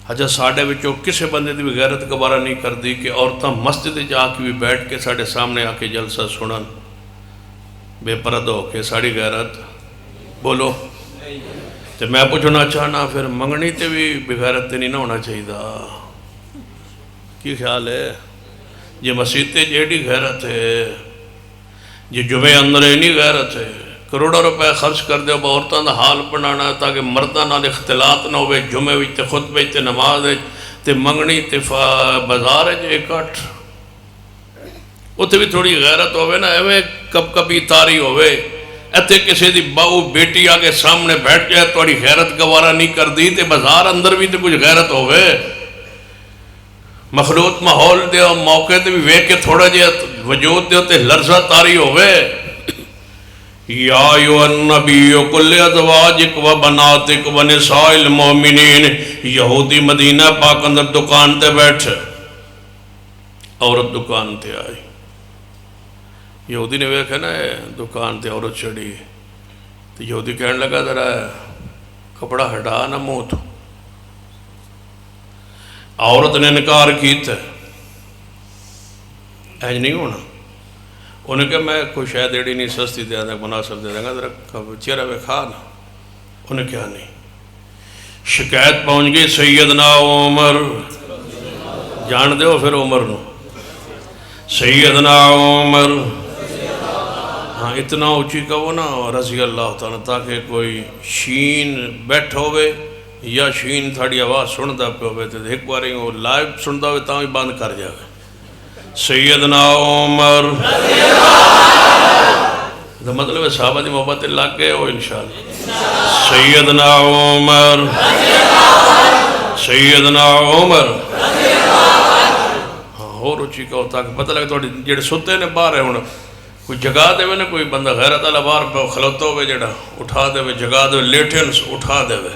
حجہ ساڑے وچوں کسے بندے دی بھی غیرت گوارا نہیں کر دی کہ عورتاں مسجد جا کے بھی بیٹھ کے ساڑے سامنے آ کے جلسہ سنن بے پرد ہو کے. ساڑی غیرت بولو. تو میں پوچھنا چاہنا پھر منگنی تے بھی بغیرت تے نہیں نہ ہونا چاہیے دا. کی خیال ہے؟ یہ مسجد تے جیڑی غیرت ہے, یہ جمعے اندر نہیں غیرت ہے. کروڑوں روپے خرچ کر دے اب عورتاں دا حال بنانا ہے تاکہ مرداں نال اختلاط نہ ہوئے. جمعے وچ تے خطبے تے نماز تے منگنی تے بازار ہے جے کٹ اتنے بھی تھوڑی غیرت ہوئے نا. ایویں کب کبھی تاری ہوئے ایتھے کسی دی بہو بیٹی آگے سامنے بیٹھ جائے توڑی غیرت گوارا نہیں کر دی تے بازار اندر بھی تے کچھ غیرت ہوئے. مخلوط ماحول دے اور موقع تے بھی ویک کے تھوڑا جے وجود دے تے لرزہ تاری ہوئے. یا ایھا النبی قل ازواجک و بناتک و نساء المؤمنین. یہودی مدینہ پاک اندر دکان تے بیٹھ, عورت دکان تے آئی. یہودی نے ویکھا نا دکان تے عورت چڑھی تو یہودی کہنے لگا ذرا کپڑا ہٹا نہ منہ تو. عورت نے انکار کیتا اینج نہیں ہونا. انہیں کہا میں کوئی شاید ایڈی نہیں سستی دے دیں مناسب دے دیں گا ذرا چہرہ پہ کھا نا. انہیں کہا نہیں. شکایت پہنچ گئی سیدنا عمر, جان دے ہو پھر عمر نو, سیدنا عمر. ہاں اتنا اونچی کہو نا رضی اللہ تعالیٰ تاکہ کوئی شین بیٹھ ہوئے یا شین تھاڑی آواز سندا پہ ہوئے تو ایک بار وہ لائیو سندا ہوئے تاں ہی بند کر جائے. سیدنا عمر تو مطلب ہے صحابہ دی محبت لگ گئے ہو انشاءاللہ. سیدنا عمر, سیدنا عمر. ہاں اور اونچی کہو تاکہ پتہ لگے تو جڑے ستے نے باہر ہے ہوں کوئی جگہ دے وے نا, کوئی بندہ غیرت والا باہر پہ کھلوتا ہوئے جڑا اٹھا دے وے, جگہ دے وے, لیٹے اٹھا دے وے,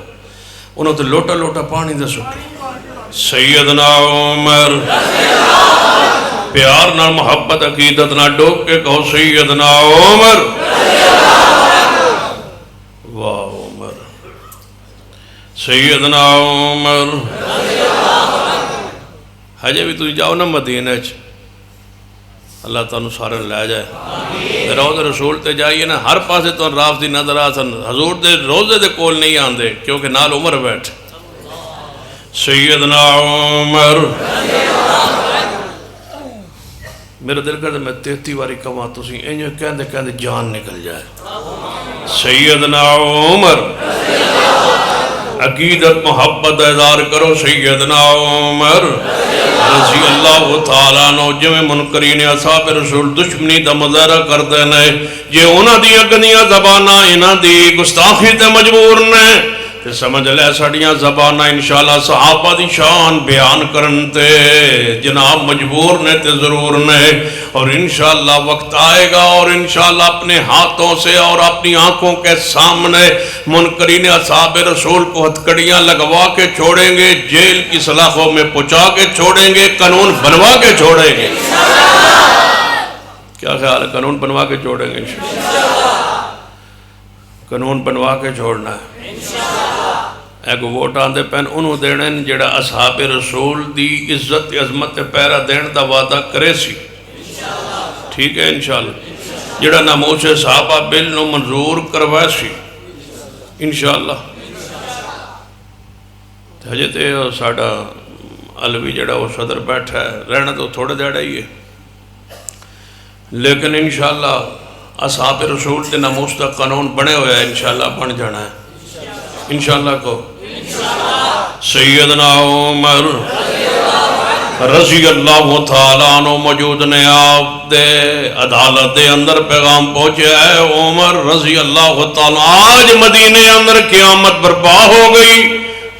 انہوں تو لوٹا لوٹا پانی دے سٹو. سیدنا عمر پیار نہ محبت عقیدت نہ ڈوک کے کہو سیدنا عمر. واہ عمر, سیدنا عمر. ہجے بھی تُجھ جاؤ نا مدینہ چ, اللہ تعالیٰ سارے لے جائے. روضہ رسول تے جائیے نا ہر پاسے تو رافضی نظر آسن, حضور دے روزے دے کول نہیں آندے کیونکہ نال عمر بیٹھ. سیدنا عمر. میرا دل کرتا میں 33 باری کما تسی انجو کہندے کہندے جان نکل جائے. سیدنا عمر. عقیدت محبت اظہار کرو سیدنا عمر رضی اللہ تعالیٰ عنہ جویں منکرین اصحاب رسول دشمنی دا مظاہرہ کردے نے جے انہاں دی اگنیاں زباناں انہاں دی گستاخی تے مجبور نے تے سمجھ لے ساڑیاں زباناں انشاءاللہ صحابہ دی شان بیان کرن تے جناب مجبور نے تے ضرور نے اور انشاءاللہ وقت آئے گا اور انشاءاللہ اپنے ہاتھوں سے اور اپنی آنکھوں کے سامنے منکرین اصحاب رسول کو ہتھکڑیاں لگوا کے چھوڑیں گے جیل کی سلاخوں میں پہنچا کے چھوڑیں گے قانون بنوا کے چھوڑیں گے کیا خیال ہے قانون بنوا کے چھوڑیں گے قانون بنوا کے چھوڑنا ہے ایک ووٹ آندے پہن انہوں دینے جڑا اصحاب رسول دی عزت عظمت پیرا دین دا وعدہ کرے سی ٹھیک ہے انشاءاللہ جڑا ناموس صحابہ بل نو منظور کروائے سی انشاءاللہ حجتے ساڑا علوی جڑا وہ صدر بیٹھا ہے رہنا تو تھوڑے دیڑا ہی ہے لیکن انشاءاللہ اصحاب رسول دے ناموس دا قانون بنے ہویا ہے انشاءاللہ بن جانا ہے انشاءاللہ کو سیدنا عمر رضی اللہ تعالیٰ عنہ موجود نے آپ دے عدالت دے اندر پیغام پہنچے ہے عمر رضی اللہ تعالیٰ آج مدینے اندر قیامت برپا ہو گئی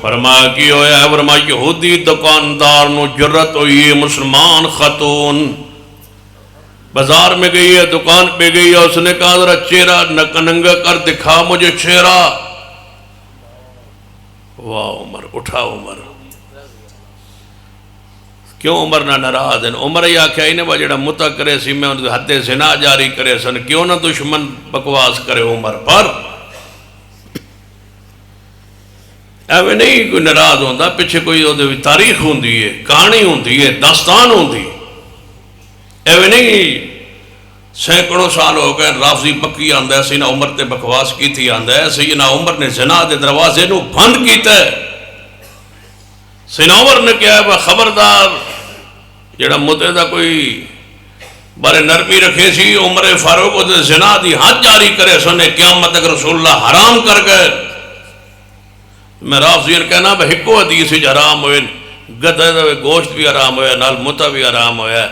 فرمایا کی ہویا ہے فرمایا یہودی دکاندار نو جرت ہوئی مسلمان خاتون بازار میں گئی ہے دکان پہ گئی ہے اس نے کہا ذرا چہرہ ننگا کر دکھا مجھے چہرہ واہ عمر اٹھا عمر کیوں عمر نہ ناراض ہیں عمر یا کیا انہیں با جڑا متع کرے سی میں ان حد زنا جاری کرے سن کیوں نہ دشمن بکواس کرے عمر پر ایوے نہیں کوئی ناراض ہوندہ پیچھے کوئی تاریخ ہوندی ہے کہانی ہوندی ہے داستان ہوندی ایوے نہیں سینکڑوں سال ہو گئے رافضی پکی آندہ ہے سینا عمر تے بکواس کی تھی آندہ ہے سینا عمر نے زنا دے دروازے نو بند کیتا ہے سینا عمر نے کیا ہے خبردار جڑا مدے دا کوئی بارے نرمی رکھے سی عمر فاروق دے زنا دی حد جاری کرے سنے قیامت تک رسول اللہ حرام کر گئے میں رافضین کہنا بھئی ہکو حدیث ہی حرام ہوئے گدھے دے گوشت بھی حرام ہوئے نال متع بھی حرام ہوئے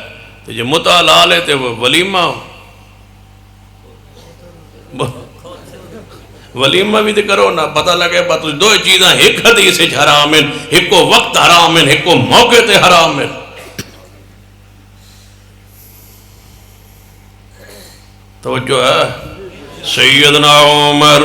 تو یہ متع لالے تے ولیمہ ولیمہ بھی کرو نا پتہ لگے بات دو چیزاں ایک حدیث حرام ہیں ایک کو وقت حرام ہیں ایک کو موقع تے حرام ہیں توجہ ہے سیدنا عمر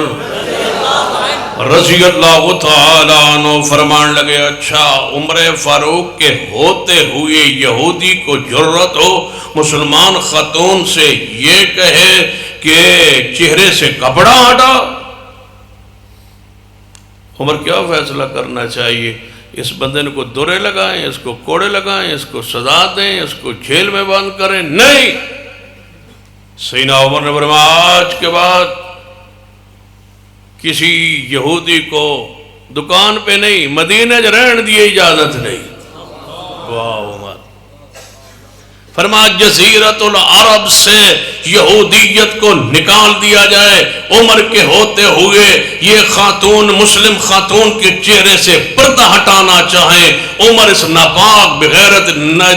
رضی اللہ تعالیٰ عنہ فرمان لگے اچھا عمر فاروق کے ہوتے ہوئے یہودی کو جرت ہو مسلمان خاتون سے یہ کہے کہ چہرے سے کپڑا ہٹا عمر کیا فیصلہ کرنا چاہیے اس بندے کو دورے لگائیں اس کو کوڑے لگائیں اس کو سزا دیں اس کو جیل میں بند کریں نہیں سیدنا عمر نے فرمایا آج کے بعد کسی یہودی کو دکان پہ نہیں مدینہ رہن دیے اجازت نہیں واہ عمر فرمایا جزیرت العرب سے یہودیت کو نکال دیا جائے عمر کے ہوتے ہوئے یہ خاتون مسلم خاتون کے چہرے سے پردہ ہٹانا چاہیں عمر اس ناپاک بغیرت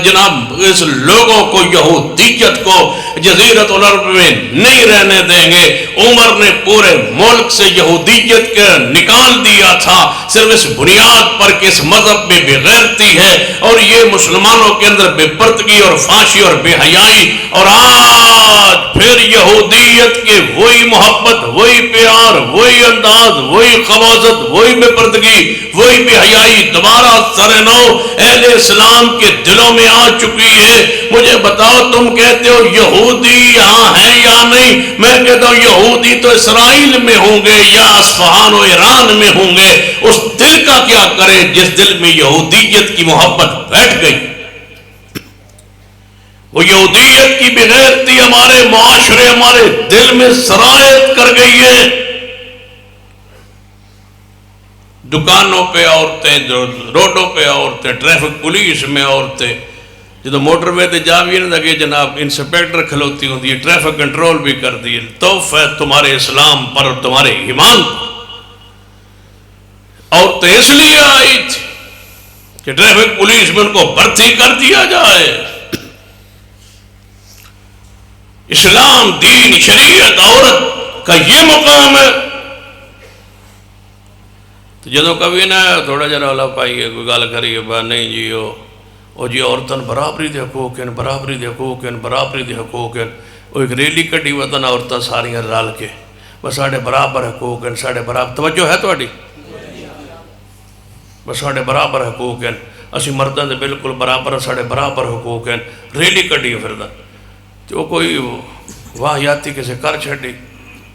جناب اس لوگوں کو یہودیت کو جزیرت العرب میں نہیں رہنے دیں گے عمر نے پورے ملک سے یہودیت کے نکال دیا تھا صرف اس بنیاد پر کہ اس مذہب میں بغیرتی ہے اور یہ مسلمانوں کے اندر بے پردگی اور فاشی اور بے حیائی اور آج پھر یہودیت کے وہی محبت وہی پیار وہی انداز وہی خواصت وہی بے پردگی وہی بے حیائی دوبارہ سر نو اہل اسلام کے دلوں میں آ چکی ہے مجھے بتاؤ تم کہتے ہو یہودی یہاں ہیں یا نہیں میں کہتا ہوں یہودی تو اسرائیل میں ہوں گے یا اصفہان و ایران میں ہوں گے اس دل کا کیا کرے جس دل میں یہودیت کی محبت بیٹھ گئی وہ یہودیت کی بغیرتی ہمارے معاشرے ہمارے دل میں سرایت کر گئی ہے دکانوں پہ عورتیں روڈوں پہ عورتیں ٹریفک پولیس میں عورتیں جدو موٹر وے تے جاوی نہ لگے جناب انسپیکٹر کھلوتی ہوں دی ٹریفک کنٹرول بھی کر دی توفہ تمہارے اسلام پر اور تمہارے ایمان عورتیں اس لیے آئی تھی کہ ٹریفک پولیس میں ان کو بھرتی کر دیا جائے. اسلام، دین، شریعت، عورت کا یہ مقام ہے. تو جدو کبھی نہ تھوڑا جا رولا پائیے کوئی گل کریے با نہیں جی وہ جی عورتوں برابری دے حقوق ہیں، برابری دے حقوق ہیں، برابری دے حقوق ہیں. وہ ایک ریلی کٹی وطن عورتیں ساریاں رل کے بس ساڑھے برابر حقوق ہیں، ساڑھے برابر توجہ ہے تھوڑی بس ساڑھے برابر حقوق ہیں، اسی مردوں دے بالکل برابر، ساڑھے برابر حقوق ہیں. ریلی کٹی پھر تو وہ کوئی واہیاتی کسی کر چھڑی.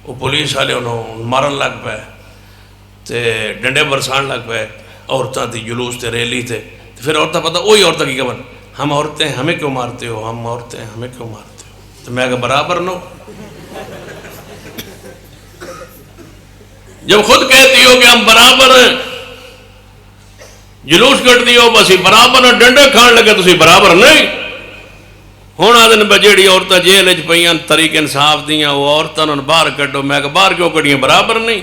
وہ پولیس والے انہوں مارن لگ پائے تے ڈنڈے برسان لگ پائے. عورتیں تھی جلوس تے ریلی تے پھر عورتیں پتہ وہی عورتیں کی کہن ہم عورتیں ہمیں کیوں مارتے ہو، ہم عورتیں ہمیں کیوں مارتے ہو. تو میں کہا برابر نو جب خود کہتی ہو کہ ہم برابر ہیں، جلوس کٹ دیو بس برابر ہیں، ڈنڈے کھان لگے تو برابر نہیں. ہونا دن بجیڑی عورتیں جیل چ پہ طریق انصاف دیاں وہ عورتوں نے باہر کٹو. میں کہ باہر کیوں کٹیاں، برابر نہیں.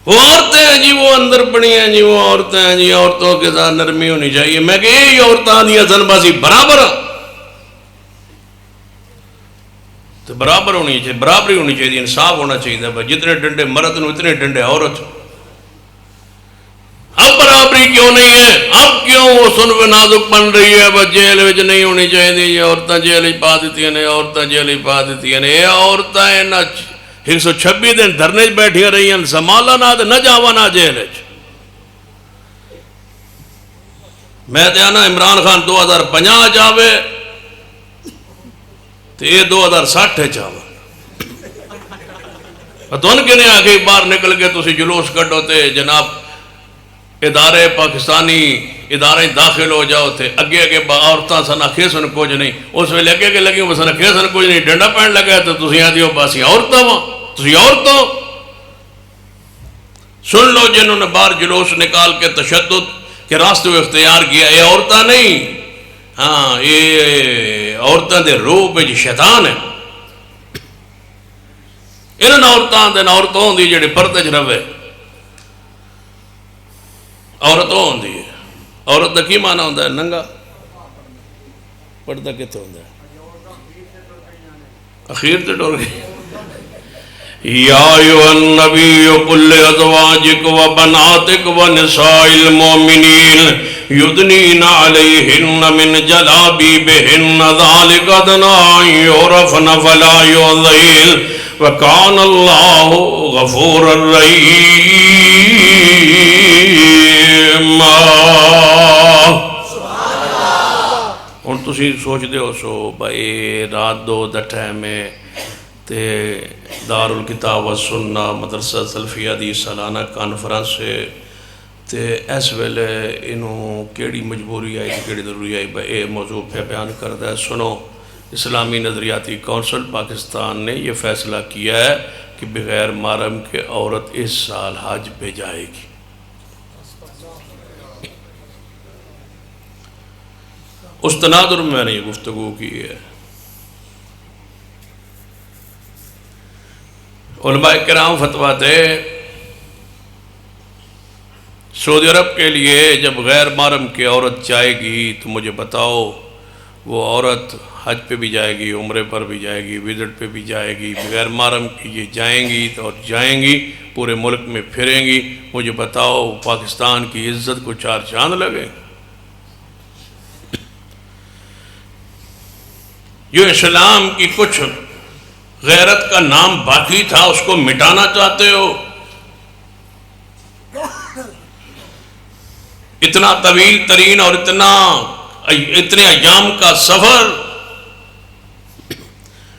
وہ عورتیں ہیں جی وہ اندر پڑی ہیں جی وہ عورتیں ہیں جی عورتوں کے ساتھ نرمی ہونی چاہیے. میں کہ یہی عورتیں دیا سن باسی برابر تو برابر ہونی چاہیے، برابری ہونی چاہیے، انصاف ہونا چاہیے. جتنے ڈنڈے مرد نو اتنے ڈنڈے عورت. اب برابری کیوں نہیں ہے؟ اب کیوں وہ سنو نازک بن رہی ہے؟ بس جیل وچ نہیں ہونی چاہیے. یہ عورتیں جیل پا دیتی ہیں، عورتیں جیل پا دیتی ہیں. یہ عورتیں 126 دن دھرنے بیٹھی رہی ہیں، سنبھالا نہ نہ جاوا نہ جیل. میں آنا عمران خان 2050 جاوے تو یہ 2060 چاہے. دون کے نے آگے باہر نکل کے تسی جلوس کٹو تے جناب ادارے پاکستانی ادارے داخل ہو جاؤ تھے. اگے اگے عورتیں سن اکھے سن کچھ نہیں. اس ویلے اگے اگے لگی وہ سن اکھے سن کچھ نہیں. ڈنڈا پہن لگا تو تسی آدھی ہو باسی عورتوں وہاں تسی عورتوں. سن لو جنہوں نے باہر جلوس نکال کے تشدد کے راستے کو اختیار کیا یہ عورتیں نہیں. ہاں یہ عورتیں دے روح میں شیطان ہے. انہوں عورتوں دے عورتوں دی جڑے پردے چ رہے عورتوں ہوندی ہے. عورت دا کی معنی ہوتا ہے؟ ننگا. پردہ کتنے ہوتا ہے؟ اخیر تے ڈور گئی. یا ایھا النبی قل لازواجک و بناتک و نساء المؤمنین یدنین علیہن من جلابیبہن ذالک ادنی ان یعرفن فلا یؤذین وکان اللہ غفورا رحیما. ہن تسی سوچ دے ہو سو بھائی رات 2 دا ٹائم ہے تے دار الکتاب و سنہ مدرسہ سلفیہ دی سالانہ کانفرنس ہے تے اس ویلے انہوں کیڑی مجبوری آئی کیڑی ضروری آئی بھائی اے موضوع پہ بیان کردہ ہے. سنو اسلامی نظریاتی کونسل پاکستان نے یہ فیصلہ کیا ہے کہ بغیر محرم کے عورت اس سال حج پہ جائے گی. اس تناظر میں نے یہ گفتگو کی ہے. علماء کرام فتویٰ دے سعودی عرب کے لیے جب غیر محرم کی عورت جائے گی تو مجھے بتاؤ وہ عورت حج پہ بھی جائے گی، عمرے پر بھی جائے گی، وزٹ پہ بھی جائے گی، بغیر محرم کی یہ جائیں گی اور جائیں گی پورے ملک میں پھریں گی. مجھے بتاؤ پاکستان کی عزت کو 4 چاند لگے. جو اسلام کی کچھ غیرت کا نام باقی تھا اس کو مٹانا چاہتے ہو. اتنا طویل ترین اور اتنے ایام کا سفر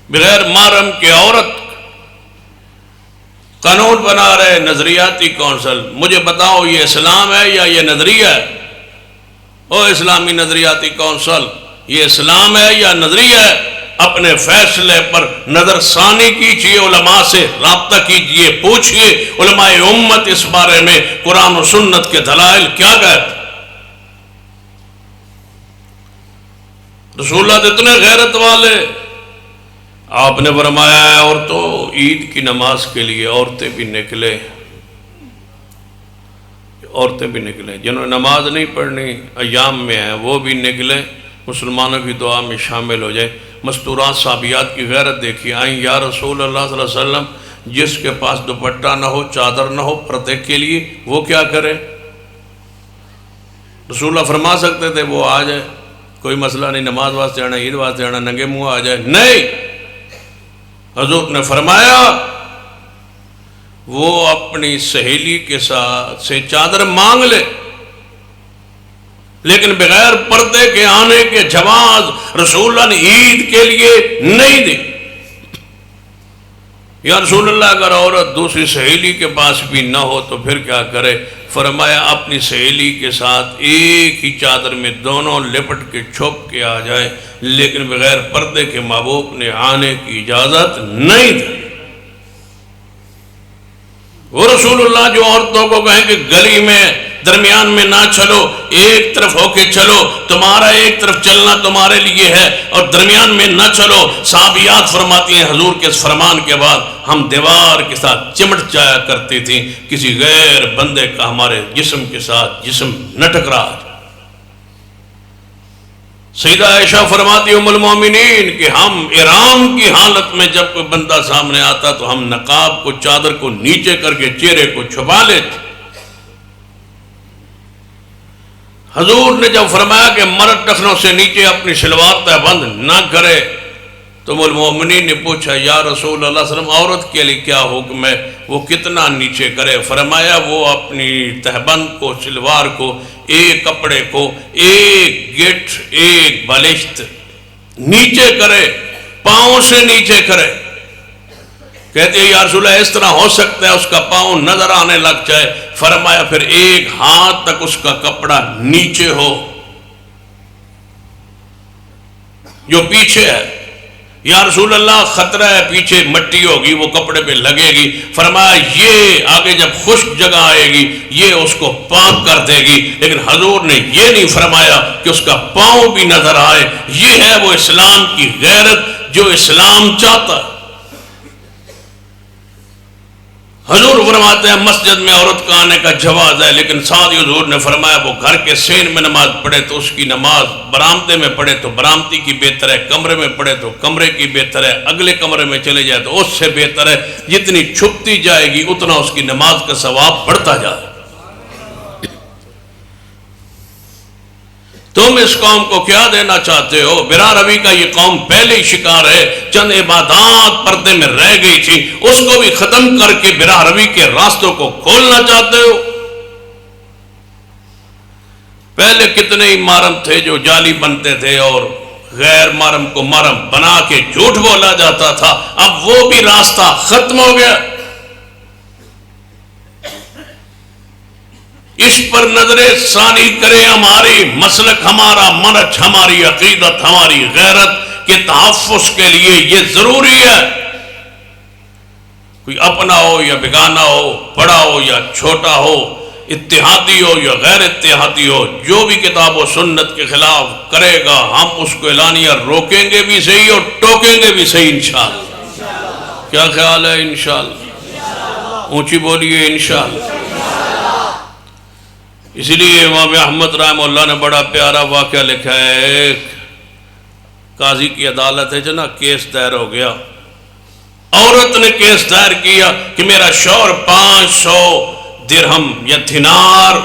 بغیر محرم کی عورت قانون بنا رہے نظریاتی کونسل. مجھے بتاؤ یہ اسلام ہے یا یہ نظریہ ہے؟ او اسلامی نظریاتی کونسل یہ اسلام ہے یا نظریہ ہے؟ اپنے فیصلے پر نظر ثانی کیجئے، علماء سے رابطہ کیجئے، پوچھئے علماء امت اس بارے میں قرآن و سنت کے دلائل کیا کہتے. رسول اللہ اتنے غیرت والے آپ نے فرمایا ہے عورتوں عید کی نماز کے لیے عورتیں بھی نکلیں جنہوں نے نماز نہیں پڑھنی ایام میں ہیں وہ بھی نکلیں مسلمانوں کی دعا میں شامل ہو جائے۔ مستورات صحابیات کی غیرت دیکھی، آئیں یا رسول اللہ صلی اللہ علیہ وسلم جس کے پاس دوپٹہ نہ ہو چادر نہ ہو پردے کے لیے وہ کیا کرے؟ رسول اللہ فرما سکتے تھے وہ آ جائے، کوئی مسئلہ نہیں، نماز واسطے آنا عید واسطے آنا ننگے منہ آ جائے، نہیں، حضور نے فرمایا وہ اپنی سہیلی کے ساتھ سے چادر مانگ لے لیکن بغیر پردے کے آنے کے جواز رسول اللہ نے عید کے لیے نہیں دی۔ یا رسول اللہ اگر عورت دوسری سہیلی کے پاس بھی نہ ہو تو پھر کیا کرے؟ فرمایا اپنی سہیلی کے ساتھ ایک ہی چادر میں دونوں لپٹ کے چھپ کے آ جائے لیکن بغیر پردے کے محبوب نے آنے کی اجازت نہیں دی۔ وہ رسول اللہ جو عورتوں کو کہیں کہ گلی میں درمیان میں نہ چلو، ایک طرف ہو کے چلو، تمہارا ایک طرف چلنا تمہارے لیے ہے اور درمیان میں نہ چلو، صحابیات فرماتی ہیں حضور کے اس فرمان کے بعد ہم دیوار کے ساتھ چمٹ جایا کرتی تھیں کسی غیر بندے کا ہمارے جسم کے ساتھ جسم نہ ٹکرا جائے۔ سیدہ عائشہ فرماتی ام المومنین کہ ہم احرام کی حالت میں جب کوئی بندہ سامنے آتا تو ہم نقاب کو چادر کو نیچے کر کے چہرے کو چھپا لیتے۔ حضور نے جب فرمایا کہ مرد ٹخنوں سے نیچے اپنی شلوار تہبند نہ کرے تو ام المومنین نے پوچھا یا رسول اللہ صلی اللہ علیہ وسلم عورت کے لیے کیا حکم ہے، وہ کتنا نیچے کرے؟ فرمایا وہ اپنی تہبند کو شلوار کو ایک کپڑے کو ایک گٹ ایک بالشت نیچے کرے، پاؤں سے نیچے کرے۔ کہتے ہیں یا رسول اللہ اس طرح ہو سکتا ہے اس کا پاؤں نظر آنے لگ جائے؟ فرمایا پھر ایک ہاتھ تک اس کا کپڑا نیچے ہو جو پیچھے ہے۔ یا رسول اللہ خطرہ ہے پیچھے مٹی ہوگی وہ کپڑے پہ لگے گی۔ فرمایا یہ آگے جب خشک جگہ آئے گی یہ اس کو پاک کر دے گی، لیکن حضور نے یہ نہیں فرمایا کہ اس کا پاؤں بھی نظر آئے۔ یہ ہے وہ اسلام کی غیرت جو اسلام چاہتا ہے۔ حضور فرماتے ہیں مسجد میں عورت کا آنے کا جواز ہے لیکن ساتھ ہی حضور نے فرمایا وہ گھر کے سین میں نماز پڑھے تو اس کی نماز، برآمدے میں پڑھے تو برآمدی کی بہتر ہے، کمرے میں پڑھے تو کمرے کی بہتر ہے، اگلے کمرے میں چلے جائے تو اس سے بہتر ہے۔ جتنی چھپتی جائے گی اتنا اس کی نماز کا ثواب بڑھتا جائے۔ تم اس قوم کو کیا دینا چاہتے ہو؟ برا روی کا یہ قوم پہلے ہی شکار ہے، چند عبادات پردے میں رہ گئی تھی اس کو بھی ختم کر کے برا روی کے راستوں کو کھولنا چاہتے ہو۔ پہلے کتنے ہی محرم تھے جو جعلی بنتے تھے اور غیر محرم کو محرم بنا کے جھوٹ بولا جاتا تھا، اب وہ بھی راستہ ختم ہو گیا۔ اس پر نظر ثانی کرے ہماری مسلک، ہمارا منہج، ہماری عقیدت، ہماری غیرت کے تحفظ کے لیے یہ ضروری ہے۔ کوئی اپنا ہو یا بیگانہ ہو، بڑا ہو یا چھوٹا ہو، اتحادی ہو یا غیر اتحادی ہو، جو بھی کتاب و سنت کے خلاف کرے گا ہم اس کو اعلانیہ روکیں گے بھی صحیح اور ٹوکیں گے بھی صحیح انشاءاللہ۔ کیا خیال ہے؟ انشاءاللہ اونچی بولیے انشاءاللہ۔ اس لیے امام احمد رحمہ اللہ نے بڑا پیارا واقعہ لکھا ہے۔ ایک قاضی کی عدالت ہے جنا، کیس دائر ہو گیا، عورت نے کیس دائر کیا کہ میرا شوہر 500 درہم یا دینار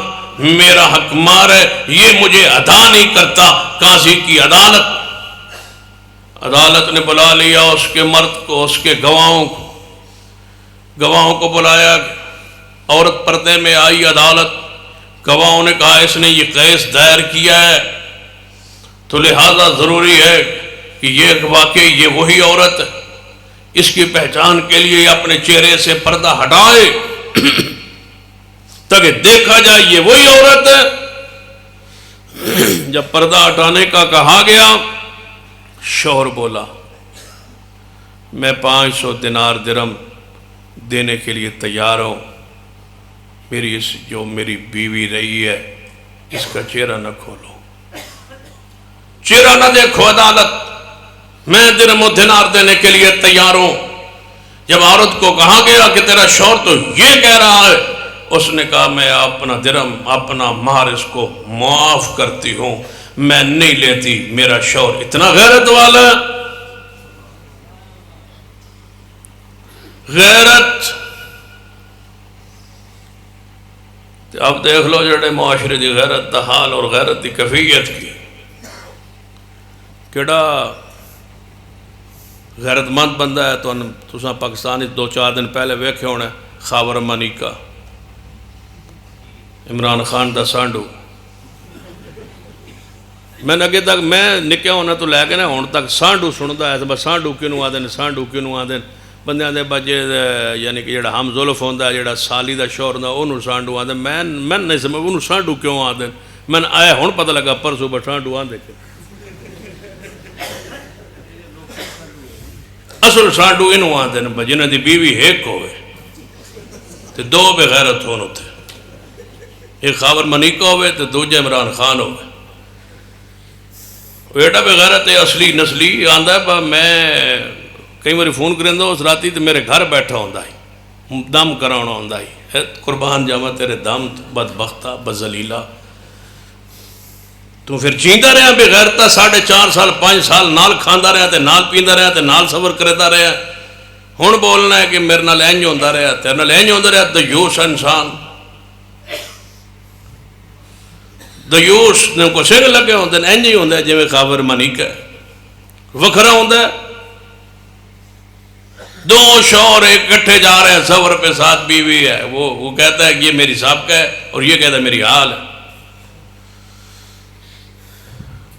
میرا حق مار ہے، یہ مجھے ادا نہیں کرتا۔ قاضی کی عدالت نے بلا لیا اس کے مرد کو، اس کے گواہوں کو بلایا، عورت پردے میں آئی عدالت، گواہوں نے کہا اس نے یہ کیس دائر کیا ہے تو لہذا ضروری ہے کہ یہ واقعی یہ وہی عورت ہے، اس کی پہچان کے لیے اپنے چہرے سے پردہ ہٹائے تاکہ دیکھا جائے یہ وہی عورت ہے۔ جب پردہ ہٹانے کا کہا گیا شوہر بولا میں 500 دینار درہم دینے کے لیے تیار ہوں، جو میری بیوی رہی ہے اس کا چہرہ نہ کھولو، چہرہ نہ دیکھو عدالت، میں درہم و دینار دینے کے لیے تیار ہوں۔ جب عورت کو کہا گیا کہ تیرا شوہر تو یہ کہہ رہا ہے، اس نے کہا میں اپنا درہم اپنا مہر اس کو معاف کرتی ہوں، میں نہیں لیتی، میرا شوہر اتنا غیرت والا ہے۔ غیرت اب دیکھ لو جڑے معاشرے دی غیرت دا حال اور غیرت دی کیفیت کی، کیڑا غیرت مند بندہ ہے۔ تو تساں پاکستان 2-4 دن پہلے ویکھے ہونا خاور منیکا، عمران خان دا سانڈو۔ میں اگے تک میں نکیا ہونا تو لے کے نا ہون تک سانڈو سندا ہے، بس سانڈو کینوں آدھے سانڈو کینوں آدھے بندیاں دے بجے، یعنی کہ جڑا ہم زلف ہوندا ہے، جڑا سالی دا شوہر ہوندا اونوں سانڈو آدھے۔ میں نہیں سمجھ اونوں سانڈو کیوں آدھے، میں آیا ہن پتہ لگا پرسوں بس سانڈو آندے کہ اصل سانڈو انہوں آندے نے جنہاں دی بیوی ایک ہوئے تے دو بے غیرت ہون ہوتے، ایک خاور منیکا ہوئے تے دوجہ عمران خان ہوئے۔ ایڈا بے غیرت ہے اصلی نسلی آندہ ہے، پر میں کئی باری فون کریں دو اس راتی تے میرے گھر بیٹھا ہوندہ ہی، دم کراؤنا ہوندہ ہی، قربان جاوا تیرے دم بدبختہ بزلیلہ، تو پھر چیندہ رہا بے غیرتہ 4.5 سال 5 سال نال کھاندہ رہا تے نال پیندہ رہا تے نال صبر کردہ رہا، ہون بولنا ہے کہ میرے نال اینج ہوندہ رہا، تیرے نال اینج ہوندہ رہا، دیوس انسان دیوس نے کو سنگ لگے ہوندہ ہیں، اینج ہی ہوندہ ہے جویں خاور منیکا ہے، وکھرا ہوندہ ہے۔ دو شوہر ایک کٹھے جا رہے ہیں سفر پہ، ساتھ بیوی ہے، وہ کہتا ہے کہ یہ میری سابقہ ہے اور یہ کہتا ہے میری حال ہے۔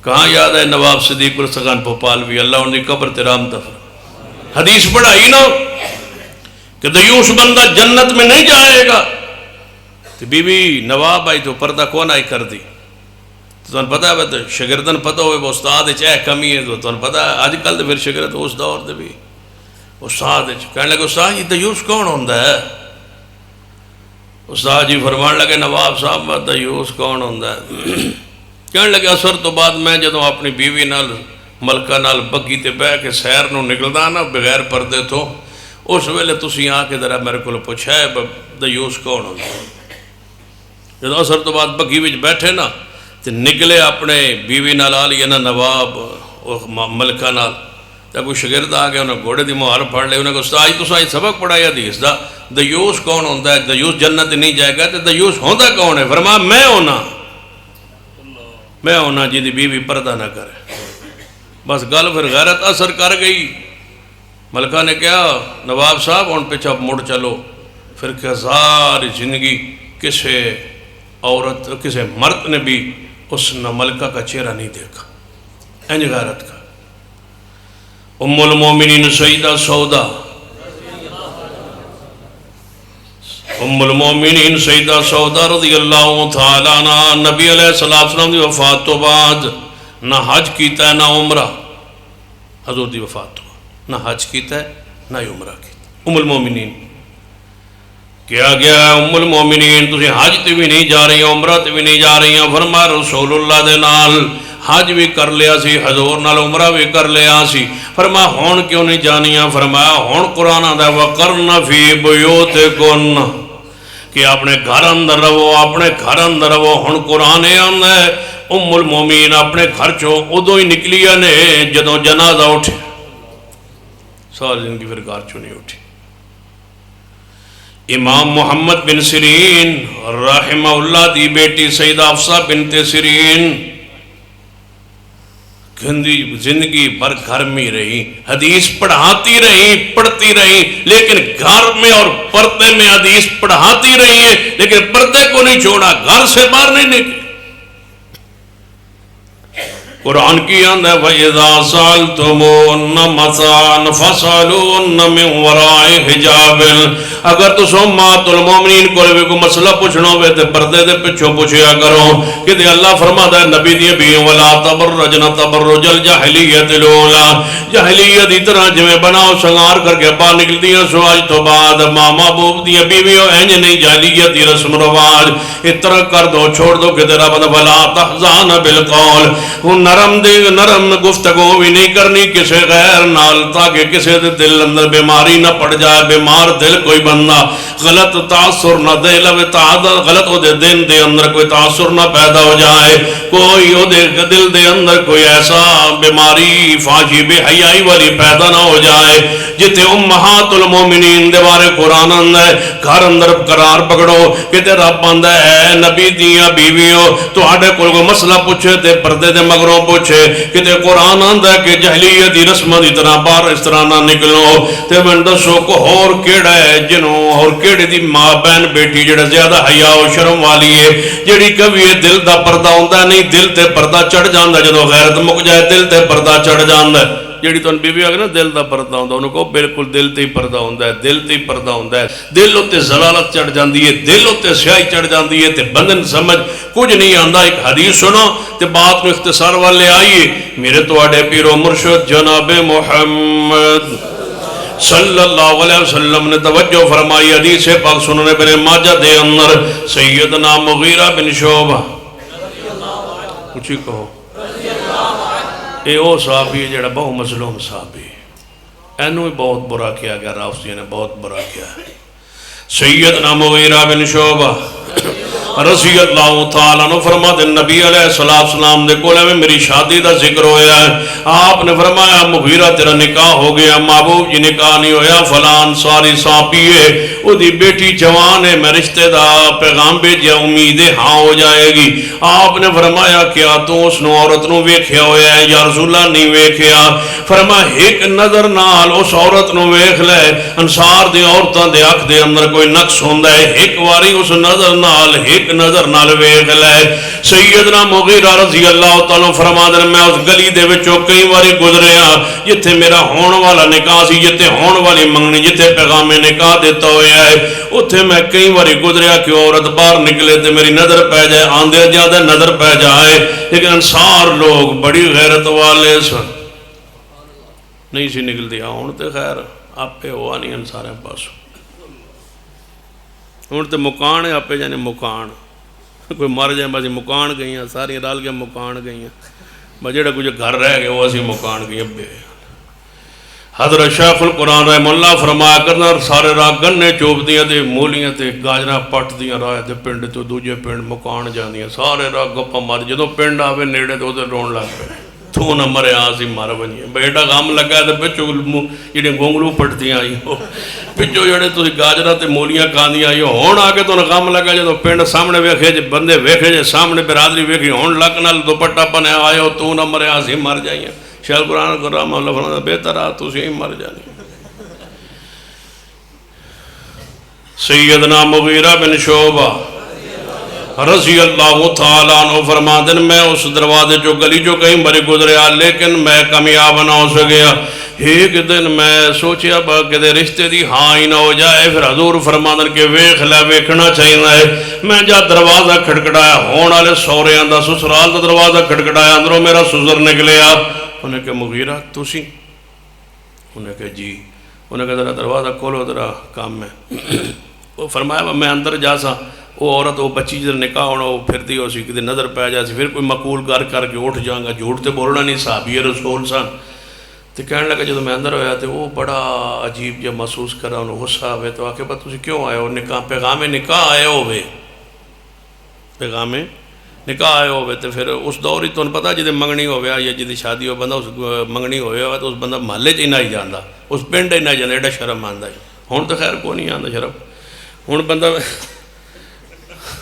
کہاں یاد ہے نواب صدیق الرسخان بھوپالوی، اللہ ان کی قبر تیرام دفر، حدیث پڑھائی نا کہ دیوس بندہ جنت میں نہیں جائے گا، تو بی بی نواب آئی تو پردہ کون آئی کر دی، تو تمہیں پتہ ہے شگردن پتہ ہوئے وہ استاد چاہے کمی ہے، تو تمہیں پتہ ہے آج کل تو پھر شگرد اس دور دے بھی استاد کہنے لگے استاد یہ دیوس کون ہوندہ ہے؟ استاد جی فرمان لگے نواب صاحب دیوس کون ہوندہ ہے؟ کہنے لگے اثر تو بعد میں جدوں اپنی بیوی نال ملکہ نال بگی تے بہ کے سیر نو نکلدا نا بغیر پردے تو، اس ویلے تسی آ کے ذرا میرے کو پوچھا ہے دیوس کون ہوندا ہے؟ جدوں اثر تو بعد بگی وچ بیٹھے نا تے نکلے اپنے بیوی نال آ لیا نا نواب ملکہ نال، تے کوئی شگرد آ گیا انہیں گھوڑے دی مہار پڑھ لے، انہیں کہا استاد تساں سبق پڑھایا حدیث دا دیوس کون ہوندا ہے؟ دیوس جنت نہیں جائے گا، تے دیوس ہوندا کون ہے؟ فرمایا میں ہونا جی دی بیوی پردہ نہ کرے۔ بس گل پھر غیرت اثر کر گئی، ملکہ نے کہا نواب صاحب ان پیچھے مڑ چلو، پھر کہ ساری زندگی کسے عورت کسے مرد نے بھی اس ملکہ کا چہرہ نہیں دیکھا، اینج غیرت کا۔ ام المومنین سیدہ سودا، ام المومنین سیدہ سودا رضی اللہ تعالیٰ عنہ، نبی علیہ السلام دی وفات تو بعد نہ حج کیتا ہے نہ عمرہ، حضور دی وفات تو نہ حج کیتا ہے نہ عمرہ کیتا۔ ام المومنین کیا گیا ہے ام المومنین تسی حج تے بھی نہیں جا رہی ہیں عمرہ تے بھی نہیں جا رہی ہیں، فرمایا رسول اللہ دے نال حج بھی کر لیا سی، حضور نال عمرہ بھی کر لیا سی، فرمایا ہون کیوں نہیں جانیاں؟ فرمایا ہون قرآن آدھا ہے وَقَرْنَ فِي بُيُوتِكُنَّ کہ اپنے گھر اندر رہو، اپنے گھر اندر رہو۔ ہن قرآن آندا ہے ام المومنین اپنے گھر چوں ادو ہی نکلیاں نے جدوں جنازہ اٹھے، ساری زندگی پھر گھر چوں نہیں اٹھی۔ امام محمد بن سیرین رحمہ اللہ دی بیٹی سیدہ حفصہ بنت سیرین زندگی بھر گھر میں رہی، حدیث پڑھاتی رہی، پڑھتی رہی، لیکن گھر میں اور پردے میں حدیث پڑھاتی رہی ہے، لیکن پردے کو نہیں چھوڑا، گھر سے باہر نہیں نکلی۔ قرآن کی آند ہے وَإِذَا سَأَلْتُمُونَ مَثَانَ فَاسْأَلُونَ مِنْ وَرَائِ حِجَابٍ، اگر تو امہات المومنین کو کوئی مسئلہ پوچھنا ہوئے تے پردے دے پچھو پوچھیا کرو، کہ دے اللہ فرماتا ہے نبی دی بھی وَلَا تَبَرَّجْنَ تَبَرُّجَ الْجَاہِلِيَّةِ الْأُولَىٰ، جاہلیت دی طرح جویں بناؤ سنگار کر کے باہر نکل دیا سو آج تو بعد ماں محبوب دی بیویوں اینج نہیں، جاہلیت دی رسم رواج اس طرح کر دو چھوڑ دو کہ تیرا بند وَلَا تَحْزَانَ بِالْقَوْلِ، نرم دے نرم گفتگو بھی نہیں کرنی کسے غیر نال تاکہ کسے دے دل اندر بیماری نہ پڑ جائے. بیمار دل کوئی بندہ غلط تاثر نہ دے لوے غلط ہو دے دن دے اندر کوئی تاثر نہ پیدا ہو جائے. کوئی ہو دے دل دے اندر کوئی ایسا بیماری فحاشی بے حیائی والی پیدا نہ ہو جائے. جتے امہات المومنین دے بارے قرآن اندر گھر اندر قرار پکڑو کہ تے رب اندر اے نبی دیاں بیویوں تو آڑے کوئی مسئلہ پوچھے تے پردے دے مگروں پوچھے کہ تے قرآن اندر کہ جہلیت دی رسمہ دی طرح بار اس طرح نہ نکلو. تے من دسو کو اور کیڑا ہے جنوں اور کیڑے دی ماں بہن بیٹی جڑا زیادہ حیا و شرم والی ہے جڑی کبھی دل دا پردہ ہوندہ نہیں دل تے پردہ چڑھ جاندہ جدو غیرت مک جائے دل تے پردہ چڑھ جاندہ. جیڑی تو بی بی آگے نا دل دا پردہ ہوندہ انہوں کو بالکل دل تے ہی پردہ ہوندہ ہے دل تے ہی پردہ ہوندہ ہے. دل ہوتے زلالت چڑھ جاندی ہے دل ہوتے سیاہی چڑھ جاندی ہے تے بندن سمجھ کچھ نہیں آندہ. ایک حدیث سنو تے بات میں اختصار والے آئیے. میرے تو آڑے پیر و مرشد جناب محمد صلی اللہ علیہ وسلم نے توجہ فرمائی. حدیث پاک سننے بن ماجہ دے اندر سیدنا مغیرہ بن شعبہ کچھ ہی کہو اے او صحابی ہے جڑا بہت مظلوم صحابی اینو ہی بہت برا کیا گیا رافضیہ نے بہت برا کیا ہے. سیدنا مغیرہ بن شعبہ رضی اللہ تعالیٰ عنہ فرما دے نبی علیہ السلام دے کولے میں میری شادی دا ذکر ہویا ہے. آپ نے فرمایا مغیرہ تیرا نکاح ہو گیا. محبوب جی نکاح نہیں ہویا فلان ساری سانپی ہے او دی بیٹی جوان ہے میں رشتہ دا پیغام بھیجیا امید ہاں ہو جائے گی. آپ نے فرمایا کیا تو اس نو عورت نو ویکھیا ہویا ہے یا رسول اللہ نہیں ویکھیا. فرمایا ایک نظر نال اس عورت نو ویکھ لے. انصار دی عورتاں دے اکھ دے اندر کوئی نقص ہوندا ہے ایک واری اس نظر نال ایک نظر نال ویکھ لے. سیدنا مغیرہ رضی اللہ تعالیٰ فرما دے میں اس گلی دے وچوں کئی واری گزریا جتھے میرا ہون والا نکاح سی جتھے ہون والی منگنی جتھے پیغام نکاح دیتا ہویا ہے اتھے میں کئی واری گزریا کہ عورت باہر نکلے تے میری نظر پہ جائے آندے زیادہ نظر پہ جائے. لیکن انصار لوگ بڑی غیرت والے سن نہیں سی نکل دیا. ہون تے خیر آپ پہ ہوا نہیں انصاریں پاسوں ہون تے مکان ہے آپ پہ جانے مکان کوئی مر جائے بس مکان گئی ہیں ساری رال کے مکان گئی ہیں بس جڑا کچھ گھر رہ گئے وہ اسی مکان گئی اب حضرت شیخ القرآن رحم اللہ فرمایا کرنا سارے راہ گنے چوب دیاں تے مولیاں تے گاجرہ پٹ دیاں راہ تے پنڈ تو دوجے پنڈ مکان جان دیاں سارے راہ گپا مار جدو پنڈ آوے نیڑے تو ادھر رون لگ پہ تو نہ مرے آسی مار بنیے بیٹا غم لگا ہے تو پچھو جڑے گونگلو پٹتی آئی ہو پچھو جڑے تو گاجرہ تے مولیاں کاندی آئی ہو ہون آگے تو نہ غم لگا جدو پنڈ سامنے ویکھے جے بندے ویکھے جے سامنے برادری ویکھی ہون لگ نال دوپٹا پنے آئے ہو تو نہ مرے آسی مر جائیں. شیخ قرآن کو رحمہ اللہ فرماتا بہتر آ تو ہی مر جانی. سیدنا مغیرہ بن شعبہ رضی اللہ تعالیٰ عنہ فرما دن میں اس دروازے جو گلی جو کہیں بڑی گزریا لیکن میں کامیاب نہ ہو سکیا. ایک دن میں سوچیا با کہ دے رشتے دی ہاں ہی نہ ہو جائے. پھر حضور فرما دن کے ویکھ لے ویکھنا چاہیے ہے. میں جا دروازہ کھڑکڑایا ہون والے سورے آندہ سسرال دا دروازہ کھڑکڑایا اندروں میرا سسر نکلیا. انہیں کہا مغیرہ تسی؟ انہیں کہا جی. انہیں کہا ذرا دروازہ کھولو ذرا کام میں. وہ فرمایا میں اندر جا سا وہ عورت وہ بچی جدھر نکاح ہونا وہ پھرتی ہو سی کدھر نظر پہ جا سی پھر کوئی مقول کر کے اٹھ جاؤں گا جھوٹ تے بولنا نہیں صحابی رسول سن. تو کہنے لگا جب میں اندر ہویا تو وہ بڑا عجیب جب محسوس کرا انہوں غصہ ہوئے تو آکے بات تسی کیوں آئے ہو؟ نکاح پیغام نکاح آئے ہوئے پیغام نکاح آئے ہوئے. تو پھر اس دور ہی تو انہیں پتا جدھے منگنی ہویا یا جدھے شادی ہو بندہ اس منگنی ہویا ہوا تو اس بندہ محلے چ ہی نہ ہی جاندہ اس پنڈ ہی نہ جاندہ ایڈا شرم آندہ ہے. ہون تو خیر کو نہیں آندہ شرم ہون بندہ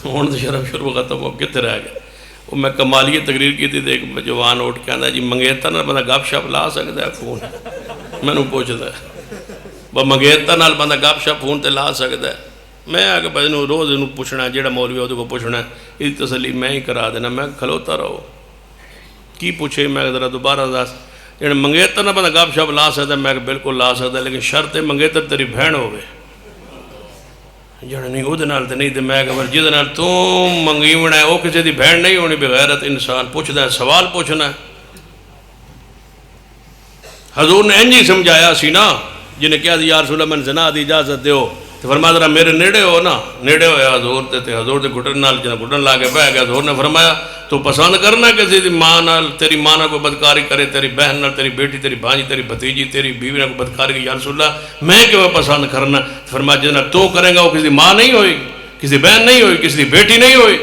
ہون تو شرم شروع ختم ہو کتے رہ گئے. وہ میں کمالیہ تقریر کی تھی ایک جوان اٹھ کے آندہ جی منگیتا نال بندہ گپ شپ لا سکتا ہے فون میں نے پوچھتا ہے منگیتا نال بندہ گپ شپ فون تے لا سکتا ہے. میں آگے بھائی روز انہوں پوچھنا ہے جیڑا مولوی ہوتے کو پوچھنا ہے یہ تسلی میں ہی کرا دینا میں کھلوتا رہو کی پوچھے. میں ذرا دوبارہ دس جیڑا منگیتا نہ بندہ گپ شپ لا سکتا ہے میں بالکل لا سکتا ہے لیکن شرط منگیتا تیری بہن ہوئے جڑا نہیں وہ دنال تے نہیں تے میں کہ جدے نال تو منگیونا ہے وہ کسی دی بہن نہیں ہونی بغیرت انسان پوچھتا ہے سوال پوچھنا ہے. حضور نے انجی سمجھایا سی نا جنہیں کہا دی یا رسول اللہ من زنا دی اجازت دیو تو فرمایا ذرا میرے نیڑے ہو نا، نیڑے ہویا حضور تے حضور دے گھٹن نال جنا گھٹن لا کے بہ گیا. حضور نے فرمایا تو پسند کرنا کسی دی ماں نال، تیری ماں نال کوئی بدکاری کرے، تیری بہن نال، تیری بیٹی، تیری بھانجی، تیری بھتیجی، تیری بیوی نال کوئی بدکاری کی، یا رسول اللہ میں کیوں پسند کرنا؟ فرمایا جنا تو کرے گا وہ کسی ماں نہیں ہوئی، کسی بہن نہیں ہوئی، کسی بیٹی نہیں ہوئی.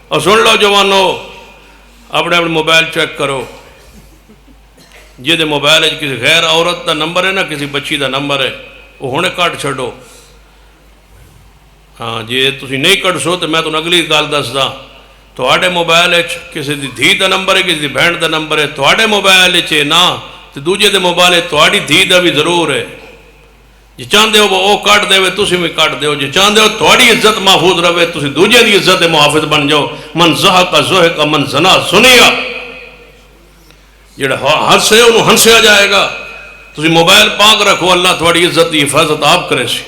اور سن لو جوانو، اپنے اپنے موبائل چیک کرو، جہد موبائل کسی غیر عورت دا نمبر ہے نا، کسی بچی دا نمبر ہے، وہ ہونے کٹ چھڑو. ہاں جی تسی نہیں کٹ سو تو میں تمہیں اگلی گل دسدا، تواڈے موبائل کسی دی دھی دا نمبر ہے، کسی دی بہن دا نمبر ہے، تواڈے موبائل نا تو دوجے دے موبائل ہے، تواڈی دھی دا بھی ضرور ہے. جی چاہتے ہو وہ کٹ دے تسی بھی کٹ دیو، جی چاہتے ہو تواڈی عزت محفوظ رہے تسی دوجے دی عزت محافظ بن جاؤ. من زہق زہق من زنا سنیا، جڑا ہنسے انہوں ہنسیا جائے گا. تسی موبائل پاک رکھو، اللہ تواڈی عزت دی حفاظت آپ کرے سی.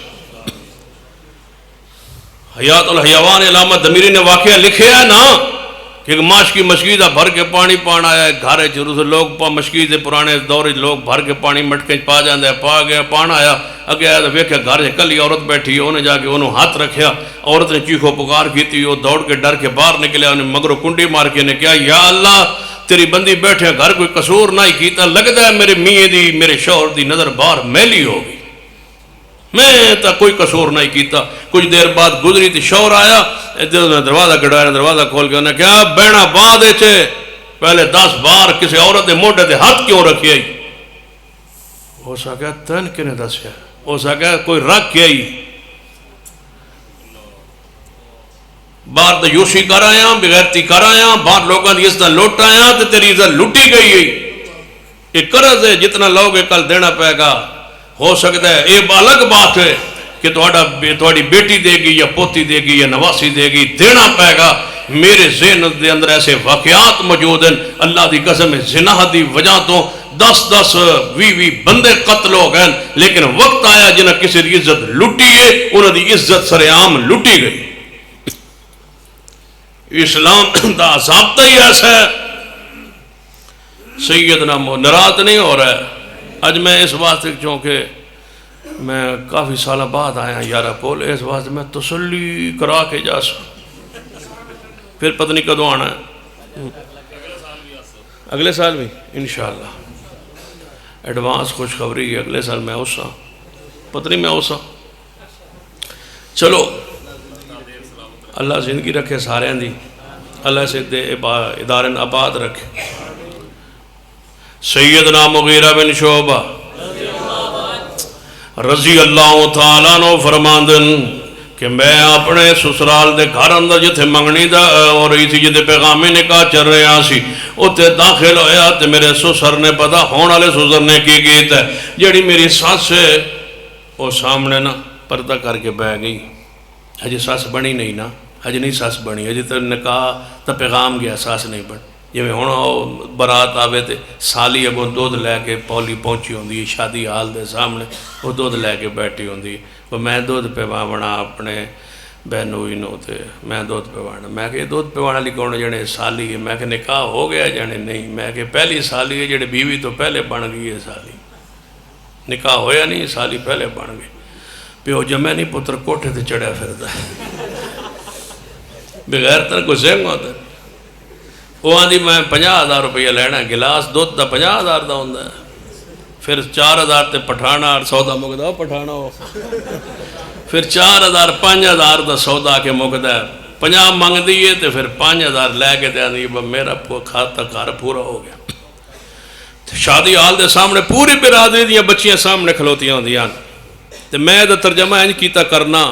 حیات الحیوان علامہ دمیری نے واقعہ لکھے ہے نا کہ ایک ماشکی مشکی دا بھر کے پانی پان آیا ہے گھارے چروس لوگ مشکی دے پرانے دور لوگ بھر کے پانی مٹکے پا جاندے، پا گیا پان آیا اگے آیا تو ویکھیا گھر سے کلی عورت بیٹھی، انہیں جا کے انہوں ہاتھ رکھیا، عورت نے چیخو پکار کی تھی، وہ دوڑ کے ڈر کے باہر نکلیا، انہیں مگرو کنڈی مار کے نے کہا یا اللہ تیری بندی بیٹھے گھر کوئی قصور نہ ہی کیتا، لگتا ہے میرے میاں دی میرے شوہر دی نظر باہر میلی ہوگی، میں تا کوئی قصور نہیں کیتا. کچھ دیر بعد گزری تھی، شوہر آیا، دروازہ کھڑایا، دروازہ کھول کے انہیں کہا بہنا بعد چھے پہلے 10 بار کسی عورت دے موڈے دے ہاتھ کیوں رکھی آئی؟ ہو سکا تن کنے دسیا، ہو سکا کوئی رکھ کے آئی. باہر تو یوسی کر آیا، بغیرتی کر آیا، باہر لوگوں دی عزت لوٹ آیا تو تیری عزت لوٹی گئی ہے. یہ قرض ہے جتنا لوگ کل دینا پائے گا. ہو سکتا ہے یہ الگ بات ہے کہ تھوڑی بیٹی دے گی یا پوتی دے گی یا نواسی دے گی، دینا پائے گا. میرے ذہن دے اندر ایسے واقعات موجود ہیں، اللہ دی قسم ہے زنا دی وجہ تو 10 20 بندے قتل ہو گئے، لیکن وقت آیا جنہیں کسی دی عزت لٹی ہے، انہوں دی عزت سر عام لٹی گئی. اسلام دا ضابطہ ہی ایسا ہے. سیدنا ناراض نہیں ہو رہا ہے. اج میں اس واسطے چونکہ میں کافی سالہ بعد آیا یارہ پول، اس واسطے میں تسلی کرا کے جا سکوں، پھر پتہ نہیں کدوں آنا ہے. اگلے سال بھی انشاءاللہ ایڈوانس خوشخبری ہے، اگلے سال میں اوسا، پتہ نہیں میں اوسا. چلو اللہ زندگی رکھے سارے دی، اللہ سے ادارن آباد رکھے. سیدنا مغیرہ بن شعبہ رضی اللہ تعالیٰ عنہ فرماندن کہ میں اپنے سسرال دے گھر اندر جتھے منگنی دا ہو رہی تھی، جتھے پیغامی نکاح چل رہے آسی، اتھے داخل ہویا تے میرے سسر نے پتا ہون والے سسر نے کی گیت ہے، جڑی میری ساس ہے وہ سامنے نا پردہ کر کے بہ گئی. ہجی ساس بنی نہیں نا، ہجی نہیں ساس بنی، ہجی تو نکاح تا پیغام گیا، ساس نہیں بن. جی میں ہونا برات آوے تے سالی اگوں دودھ لے کے پولی پہنچی ہوندی شادی حال دے سامنے، وہ دودھ لے کے بیٹھی ہوندی. وہ میں دودھ پیوانا اپنے بہنوئی نو تے میں دودھ پیوانا. میں کہ دودھ پیوانا لی کون جنے سالی ہے؟ میں کہ نکاح ہو گیا جنے نہیں. میں کہ پہلی سالی ہے جڑے بیوی تو پہلے بن گئی ہے سالی، نکاح ہویا نہیں، سالی پہلے بن گئی. پیو جمع نہیں پتر کوٹھے تے چڑھا پھردا ہے بغیر تر کوئی سنگ ہوتا ہے. وہ آدھی میں 50,000 روپیہ لینا گلاس دودھ دا 50,000 دا ہوندہ ہے، پھر 4,000 تے پٹھانا سودا مکدہ پٹھانا ہو، پھر 4,000 5,000 دا سودا کے مکدہ ہے. 50 مانگ دیئے تے پھر 5,000 لے کے دے آدھی میرا کھاتا کار پورا ہو گیا. شادی حال دے سامنے پوری برادری دیاں بچیاں سامنے کھلوتیاں ہوندیاں تے میں دا ترجمہ انج کیتا کرنا.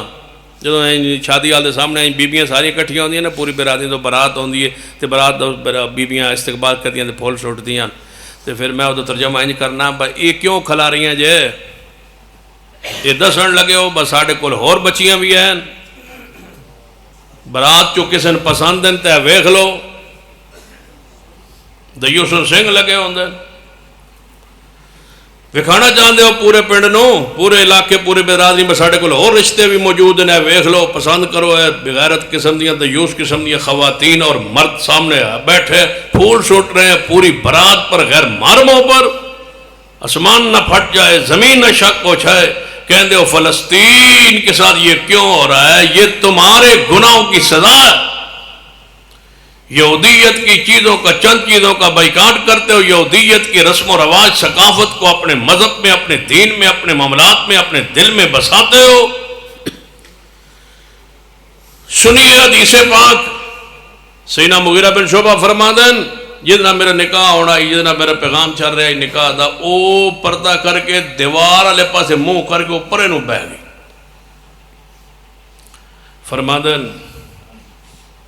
جدو شادی حال دے سامنے بیبیاں ساری کٹھیاں ہوندیاں نا، پوری برادری تو برات ہوندی ہے تے برات بیبیاں استقبال کرتیاں تے پھول سوٹدیاں تے پھر میں وہ ترجمہ انج کرنا یہ کیوں کھلا رہی ہیں جے؟ یہ دسن لگے ہو بس ساڑھے کول ہور بچیاں بھی ہیں، برات چو کسن پسند ہیں تے ویکھ لو. دیوسن سنگھ لگے ہوندے وکھانا چاہتے ہو پورے پنڈ نو، پورے علاقے پورے برادری میں ساڑھے کول اور رشتے بھی موجود ہیں، ویکھ لو پسند کرو. ہے بغیرت قسم دیاں دیوس قسم دیاں خواتین اور مرد سامنے بیٹھے پھول سوٹ رہے ہیں پوری برات پر غیر محرموں پر. آسمان نہ پھٹ جائے، زمین نہ شک ہو جائے کہندے ہو فلسطین کے ساتھ یہ کیوں ہو رہا ہے؟ یہ تمہارے گناہوں کی سزا ہے۔ یہودیت کی چیزوں کا، چند چیزوں کا بائیکاٹ کرتے ہو، یہودیت کی رسم و رواج ثقافت کو اپنے مذہب میں، اپنے دین میں، اپنے معاملات میں، اپنے دل میں بساتے ہو۔ سنیے حدیث پاک، سیدنا مغیرہ بن شعبہ فرمادن جتنا میرا نکاح ہونا، جتنا میرا پیغام چل رہا ہے نکاح دا، او پردہ کر کے دیوار والے پاسے منہ کر کے اوپر نو بہ گئی۔ فرمادن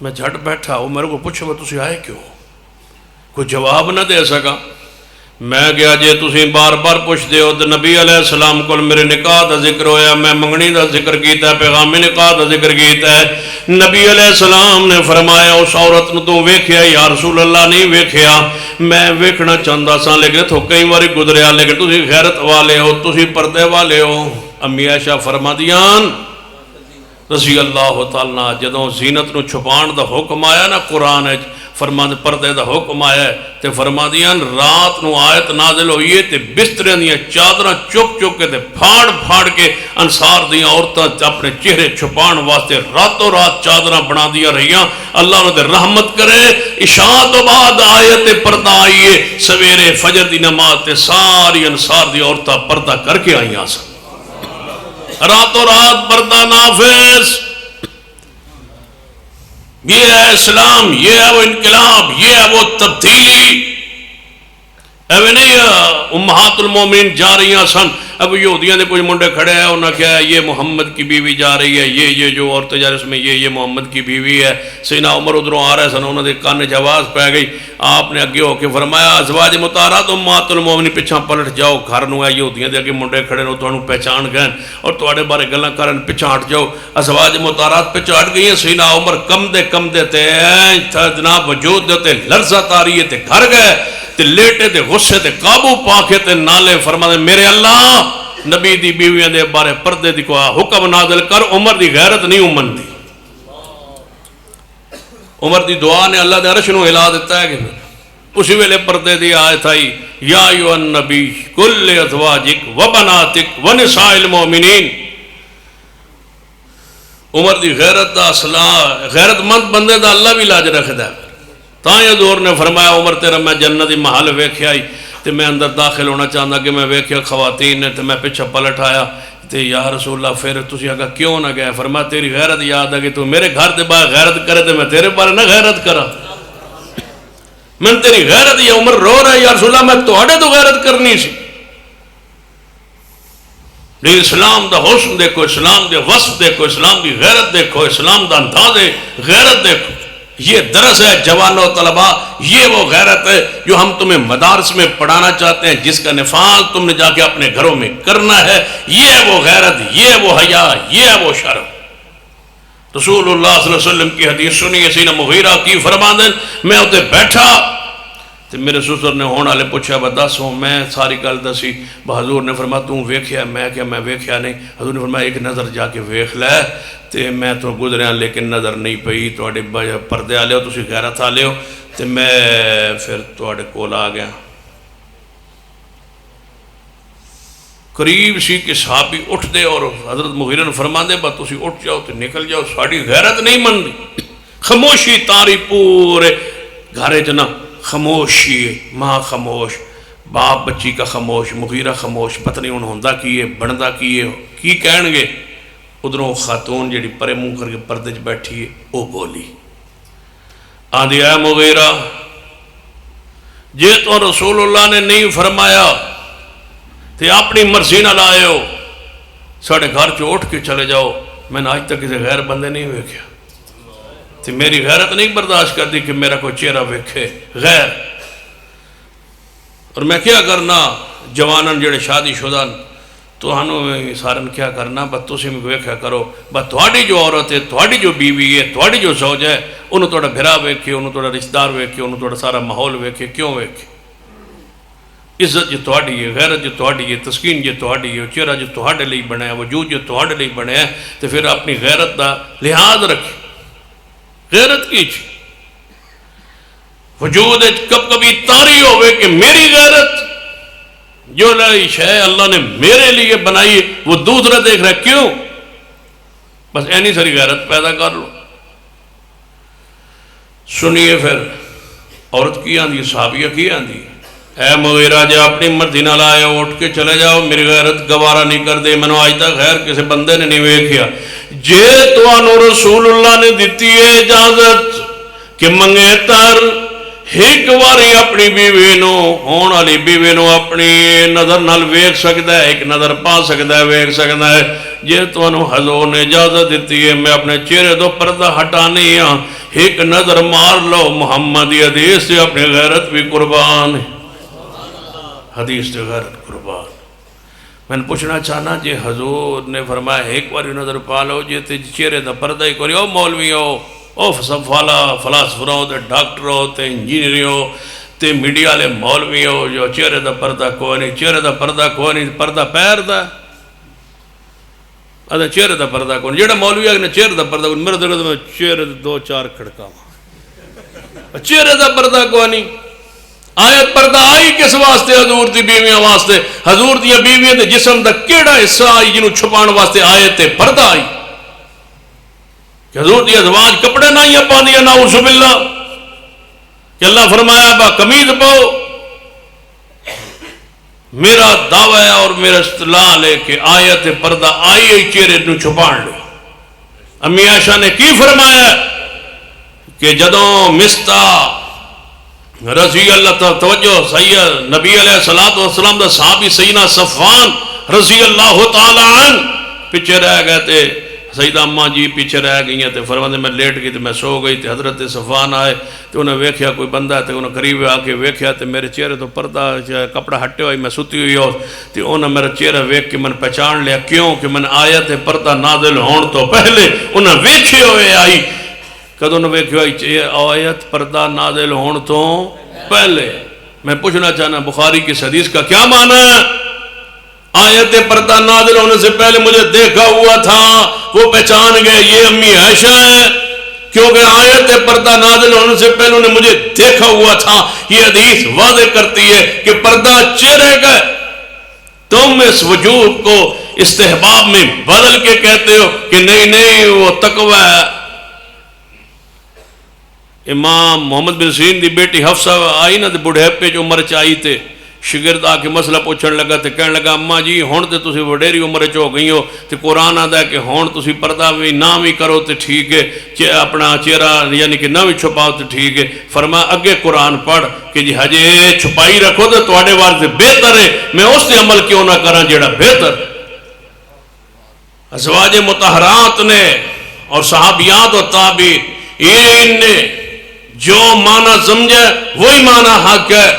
میں جھٹ بیٹھا، وہ میرے کو پوچھو تسی آئے کیوں؟ کوئی جواب نہ دے سکا۔ میں گیا جے تسی بار بار پوچھ دے ہو تو نبی علیہ السلام کو میرے نکاح دا ذکر ہویا، میں منگنی دا ذکر کیتا ہے، پیغامی نکاح دا ذکر کیتا ہے۔ نبی علیہ السلام نے فرمایا اس عورت نے تو ویکھیا یا رسول اللہ نہیں ویکھیا؟ میں ویکھنا چاہتا سا لیکن تو کئی باری گزریا، لیکن تسی غیرت والے ہو، تسی پردے والے ہو۔ امی عائشہ فرما دیان رضی اللہ تعالیٰ، جدوں زینت نو چھپان دا حکم آیا نا قرآن ہے، فرمان پردے دا حکم آیا ہے، تے فرما دیان رات نو آیت نازل ہوئی ہے تے بسترے دیا چادرہ چک چک کے تے پھاڑ پھاڑ کے انصار دیا عورتیں اپنے چہرے چھپان واسطے راتوں رات چادرہ بنا دیا رہیاں۔ اللہ نے تے رحمت کرے، عشاء تو بعد آیت پردہ آئیے، سویرے فجر دی نماز تے ساری انصار دی عورتیں پردہ کر کے آئیاں سن، راتوں رات پردہ نافذ۔ یہ ہے اسلام، یہ ہے وہ انقلاب، یہ ہے وہ تبدیلی۔ ایویں نہیں امہات المومنین جا رہی ہیں سن، اب یہودیاں دے کچھ منڈے کھڑے ہیں، انہوں نے کہا یہ محمد کی بیوی جا رہی ہے، یہ جو عورتیں جا رہی اس میں یہ محمد کی بیوی ہے۔ سیدنا عمر ادھروں آ رہے سن، انہوں نے کان جواز پہ گئی، آپ نے اگے ہو کے فرمایا ازواج مطہرات امہات المومنین پیچھا پلٹ جاؤ، گھر نو ہے یہودیاں دے اگے منڈے کھڑے نو تانوں پہچان گئے اور تواڈے بارے گلاں کرن پیچھا ہٹ جاؤ۔ ازواج مطہرات پیچھا ہٹ گئی ہیں، سیدنا عمر کم دے تے جناب وجود دے تے لرزت آ رہی ہے تے گھر گئے تے لیٹے تے غصے تے قابو پا کے تے نالے فرماتے میرے اللہ نبی دی بیویاں دے بارے پردے دی کو حکم نازل کر۔ عمر دی غیرت نہیں امن دی، عمر دی دعا نے اللہ دے عرش نو ہلا دیتا ہے کہ اسی ویلے پردے دی آیت آئی یا ایھا النبی کل ازواجک و بناتک و نساء المؤمنین۔ عمر دی غیرت دا اصلاح، غیرت مند بندے دا اللہ بھی لاج رکھدا ہے۔ تائیں حضور نے فرمایا عمر تیرا میں جنت دی محل ویکھیا ہی تے میں اندر داخل ہونا چاہتا کہ میں ویکھیا خواتین نے تے میں پیچھے پلٹ آیا تے یا رسول اللہ پھر تسی آگا کیوں نہ گئے؟ فرمایا تیری غیرت یاد ہے کہ تو میرے گھر دے باہر غیرت کرے تے میں تیرے بارے نہ غیرت کرا، میں تیری غیرت یا عمر رو رہا ہے یا رسول اللہ میں تواڈے تو غیرت کرنی سی۔ اسلام دا حسن دیکھو، اسلام دے وصف دیکھو، اسلام دی غیرت دیکھو، اسلام دا انداز غیرت دیکھو۔ یہ درس ہے جوانو طلباء، یہ وہ غیرت ہے جو ہم تمہیں مدارس میں پڑھانا چاہتے ہیں، جس کا نفاذ تم نے جا کے اپنے گھروں میں کرنا ہے۔ یہ ہے وہ غیرت، یہ ہے وہ حیا، یہ ہے وہ شرم۔ رسول اللہ صلی اللہ علیہ وسلم کی حدیث سنی، سیدنا مغیرہ کی فرماندن میں اتنے بیٹھا تو میرے سسر نے ہونے والے پوچھا دس ہوں، میں ساری گل دسی، حضور نے فرمایا تم ویکھیا؟ میں کیا میں ویکھیا نہیں۔ حضور نے فرمایا ایک نظر جا کے ویکھ لے تے میں تو گزریا لیکن نظر نہیں پئی، تواڈے پردے والے ہو، تسی غیرت والے ہو، تے میں پھر تواڈے کول آ گیا۔ قریب سی کہ صحابی اٹھ دے اور حضرت مغیرہ نے فرما دے بس تسی اٹھ جاؤ تے نکل جاؤ، ساڈی غیرت نہیں من دی۔ خاموشی تاری پورے گھر چ نا، خاموشی، ماں خاموش، باپ بچی کا خاموش، مغیرہ خاموش، پتہ نہیں انہوں ہوندا کی ہے بندا کی ہے کی کہن گے۔ ادھروں خاتون جڑی پرے منہ کر کے پردے چ بیٹھی ہے وہ بولی آندی اے مغیرہ جے تو رسول اللہ نے نہیں فرمایا تے اپنی مرضی نہ لائے ہو، ساڑھے گھر چ اٹھ کے چلے جاؤ، میں نے آج تک کسی غیر بندے نہیں ویکھیا تے میری غیرت نہیں برداشت کر دی کہ میرا کوئی چہرہ ویکھے غیر۔ اور میں کیا کرنا جوانن جڑے شادی شدہ تو ہنوں سارن کیا کرنا بس تسی میں ویکھیا کرو، بس تھوڑی جو عورت ہے، تھوڑی جو بیوی ہے، تھوڑی جو زوج ہے، انہوں تھوڑا بھرا ویکھے، انہوں تھوڑا رشتہ دار ویکھے، انہوں تھوڑا سارا ماحول ویکھے، کیوں ویکھے؟ عزت جو تھوڑی ہے، غیرت جو تھوڑی ہے، تسکین جو تھوڑی ہے، چہرہ جو تھوڑے لئی بنے ہے، وجود جو تھوڑے لئی بنے ہے، تو پھر اپنی غیرت دا لحاظ رکھے۔ غیرت کی چی وجود کب کبھی تاری ہوئے کہ میری غیرت جو شے اللہ نے میرے لیے بنائی وہ دوسرا دیکھ رہا ہے، کیوں؟ بس اینی ساری غیرت پیدا کر لو۔ سنیے پھر عورت کی آندھی، صحابیہ کی آندھی، اے مغیرہ جے اپنی مرضی نہ لائے اٹھ کے چلے جاؤ، میری غیرت گوارا نہیں کر دے، میں نے آج تک خیر کسی بندے نے نہیں ویکھیا۔ جے توانو رسول اللہ نے دیتی ہے اجازت کہ منگیتر ایک واری اپنی بیوی نو ہون والی بیوی نو اپنی نظر نال ویکھ سکتا ہے، ایک نظر پا سکتا ہے، ویکھ سکتا ہے۔ جے توانو حضور نے اجازت دیتی ہے میں اپنے چہرے تو پردہ ہٹانی ہاں، ایک نظر مار لو، محمد کی حدیث سے اپنی غیرت بھی قربان ہے، حدیث سے غیرت قربان۔ میں نے پوچھنا چاہنا جے حضور نے فرمایا ایک باری نظر پا لو، جے تے چہرے دا پردہ ہی کوئی، او مولوی ہو، او فلاسفر ہو، تے ڈاکٹر ہو، تے انجینئر ہو، تے میڈیا والے مولوی ہو، جو چہرے دا پردہ کوئی نہیں، چہرے دا پردہ کوئی نہیں، پردہ پیر دا ہے، چہرے دا پردہ کوئی نہیں۔ جیڑا مولوی ہے چہرے دا پردہ کوئی، میرے دل میں چہرے دو چار کھڑکا، چہرے دا پردہ کوئی نہیں۔ آیت پردہ آئی کس واسطے؟ حضور دی بیویاں واسطے۔ حضور دی بیویاں دے جسم دا کیڑا حصہ آئی جنہوں چھپان واسطے آیت پردہ آئی؟ کہ حضور دی ازواج کپڑے نہ ہی پا دیا، نعوذ باللہ، کہ اللہ فرمایا با قمیض پاؤ۔ میرا دعویٰ ہے اور میرا استدلال ہے کہ آیت پردہ آئی ہے چہرے نو چھپان لے۔ امی عائشہ نے کی فرمایا کہ جدوں مستہ رضی اللہ توجہ سید نبی علیہ السلام دا صحابی سیدنا صفوان رضی اللہ تعالی عنہ پیچھے رہ گئے تھے، سیدہ اماں جی پیچھے رہ گئی ہیں، فرماندے میں لیٹ گئی تھی، میں سو گئی تھی، حضرت صفوان آئے تو انہیں ویکھیا کوئی بندہ ہے، انہیں قریب آ کے ویکھیا تو میرے چہرے تو پردہ کپڑا ہٹے ہوئی، میں ستی ہوئی ہو، تو انہیں میرا چہرہ ویکھ کے میں پہچان لیا، کیوں کہ میں آیت پردہ نازل ہون تو پہلے انہیں ویکھے ہوئے آئی۔ کدوں نے ویکھے ہوئی آیت پردہ نازل ہون تو پہلے۔ میں پوچھنا چاہنا بخاری کی حدیث کا کیا معنی ہے؟ آیت پردہ نازل ہونے سے پہلے مجھے دیکھا ہوا تھا، وہ پہچان گئے یہ امی عائشہ ہے، کیونکہ آیت پردہ نازل ہونے سے پہلے انہیں مجھے دیکھا ہوا تھا۔ یہ حدیث واضح کرتی ہے کہ پردہ چہرے کا، تم اس وجوب کو استحباب میں بدل کے کہتے ہو کہ نہیں وہ تقوی ہے۔ امام محمد بن سیرین دی بیٹی حفصہ آئی نا تے بڑھیپے جو عمر چاہی تے شگرد آ کے مسئلہ پوچھن لگا تے کہنے لگا اماں جی ہون تے تسی وڈیری عمر چ ہو گئی ہو تے قرآن آدھا ہے کہ ہون تسی پردہ بھی نہ بھی کرو تے ٹھیک ہے، اپنا چہرہ یعنی کہ نہ بھی چھپاؤ تے ٹھیک ہے۔ فرمایا اگے قرآن پڑھ کہ جی ہجے چھپائی رکھو تے تواڈے واسطے بہتر ہے، میں اس تے عمل کیوں نہ کراں جیڑا بہتر۔ ازواج مطہرات نے اور صحابیات و تابعین نے جو معنی سمجھے وہی معنی حق ہے۔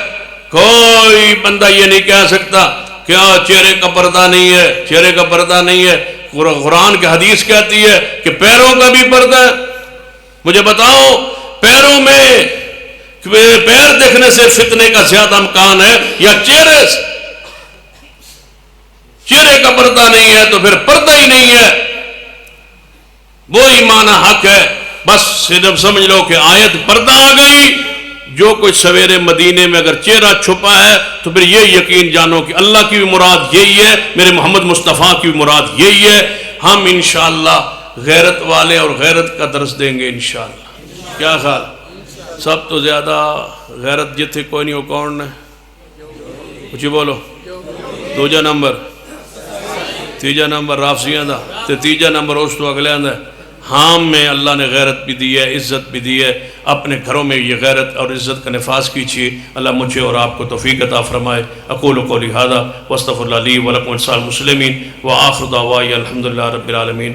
کوئی بندہ یہ نہیں کہہ سکتا کہ چہرے کا پردہ نہیں ہے، چہرے کا پردہ نہیں ہے۔ قرآن کی حدیث کہتی ہے کہ پیروں کا بھی پردہ ہے۔ مجھے بتاؤ پیروں میں پیر دیکھنے سے فتنے کا زیادہ امکان ہے یا چہرے سے؟ چہرے کا پردہ نہیں ہے تو پھر پردہ ہی نہیں ہے، وہی معنی حق ہے۔ بس صرف سمجھ لو کہ آیت پردہ آ گئی، جو کوئی سویرے مدینے میں اگر چہرہ چھپا ہے تو پھر یہ یقین جانو کہ اللہ کی بھی مراد یہی ہے، میرے محمد مصطفیٰ کی بھی مراد یہی ہے۔ ہم انشاءاللہ غیرت والے اور غیرت کا درس دیں گے انشاءاللہ۔ کیا خیال؟ سب تو زیادہ غیرت جتھے کوئی نہیں ہو کون ہے؟ کچھ بولو۔ دوجا نمبر، تیجا نمبر رافضیاں دا تے تیجا نمبر اس تو اگلے آندہ ہے۔ ہاں میں اللہ نے غیرت بھی دی ہے، عزت بھی دی ہے، اپنے گھروں میں یہ غیرت اور عزت کا نفاذ کیجیے۔ اللہ مجھے اور آپ کو توفیق عطا فرمائے۔ اقول قولی ھذا واستغفر اللہ لی ولکم ولسائر المسلمین وآخر دعوایا الحمدللہ رب العالمین۔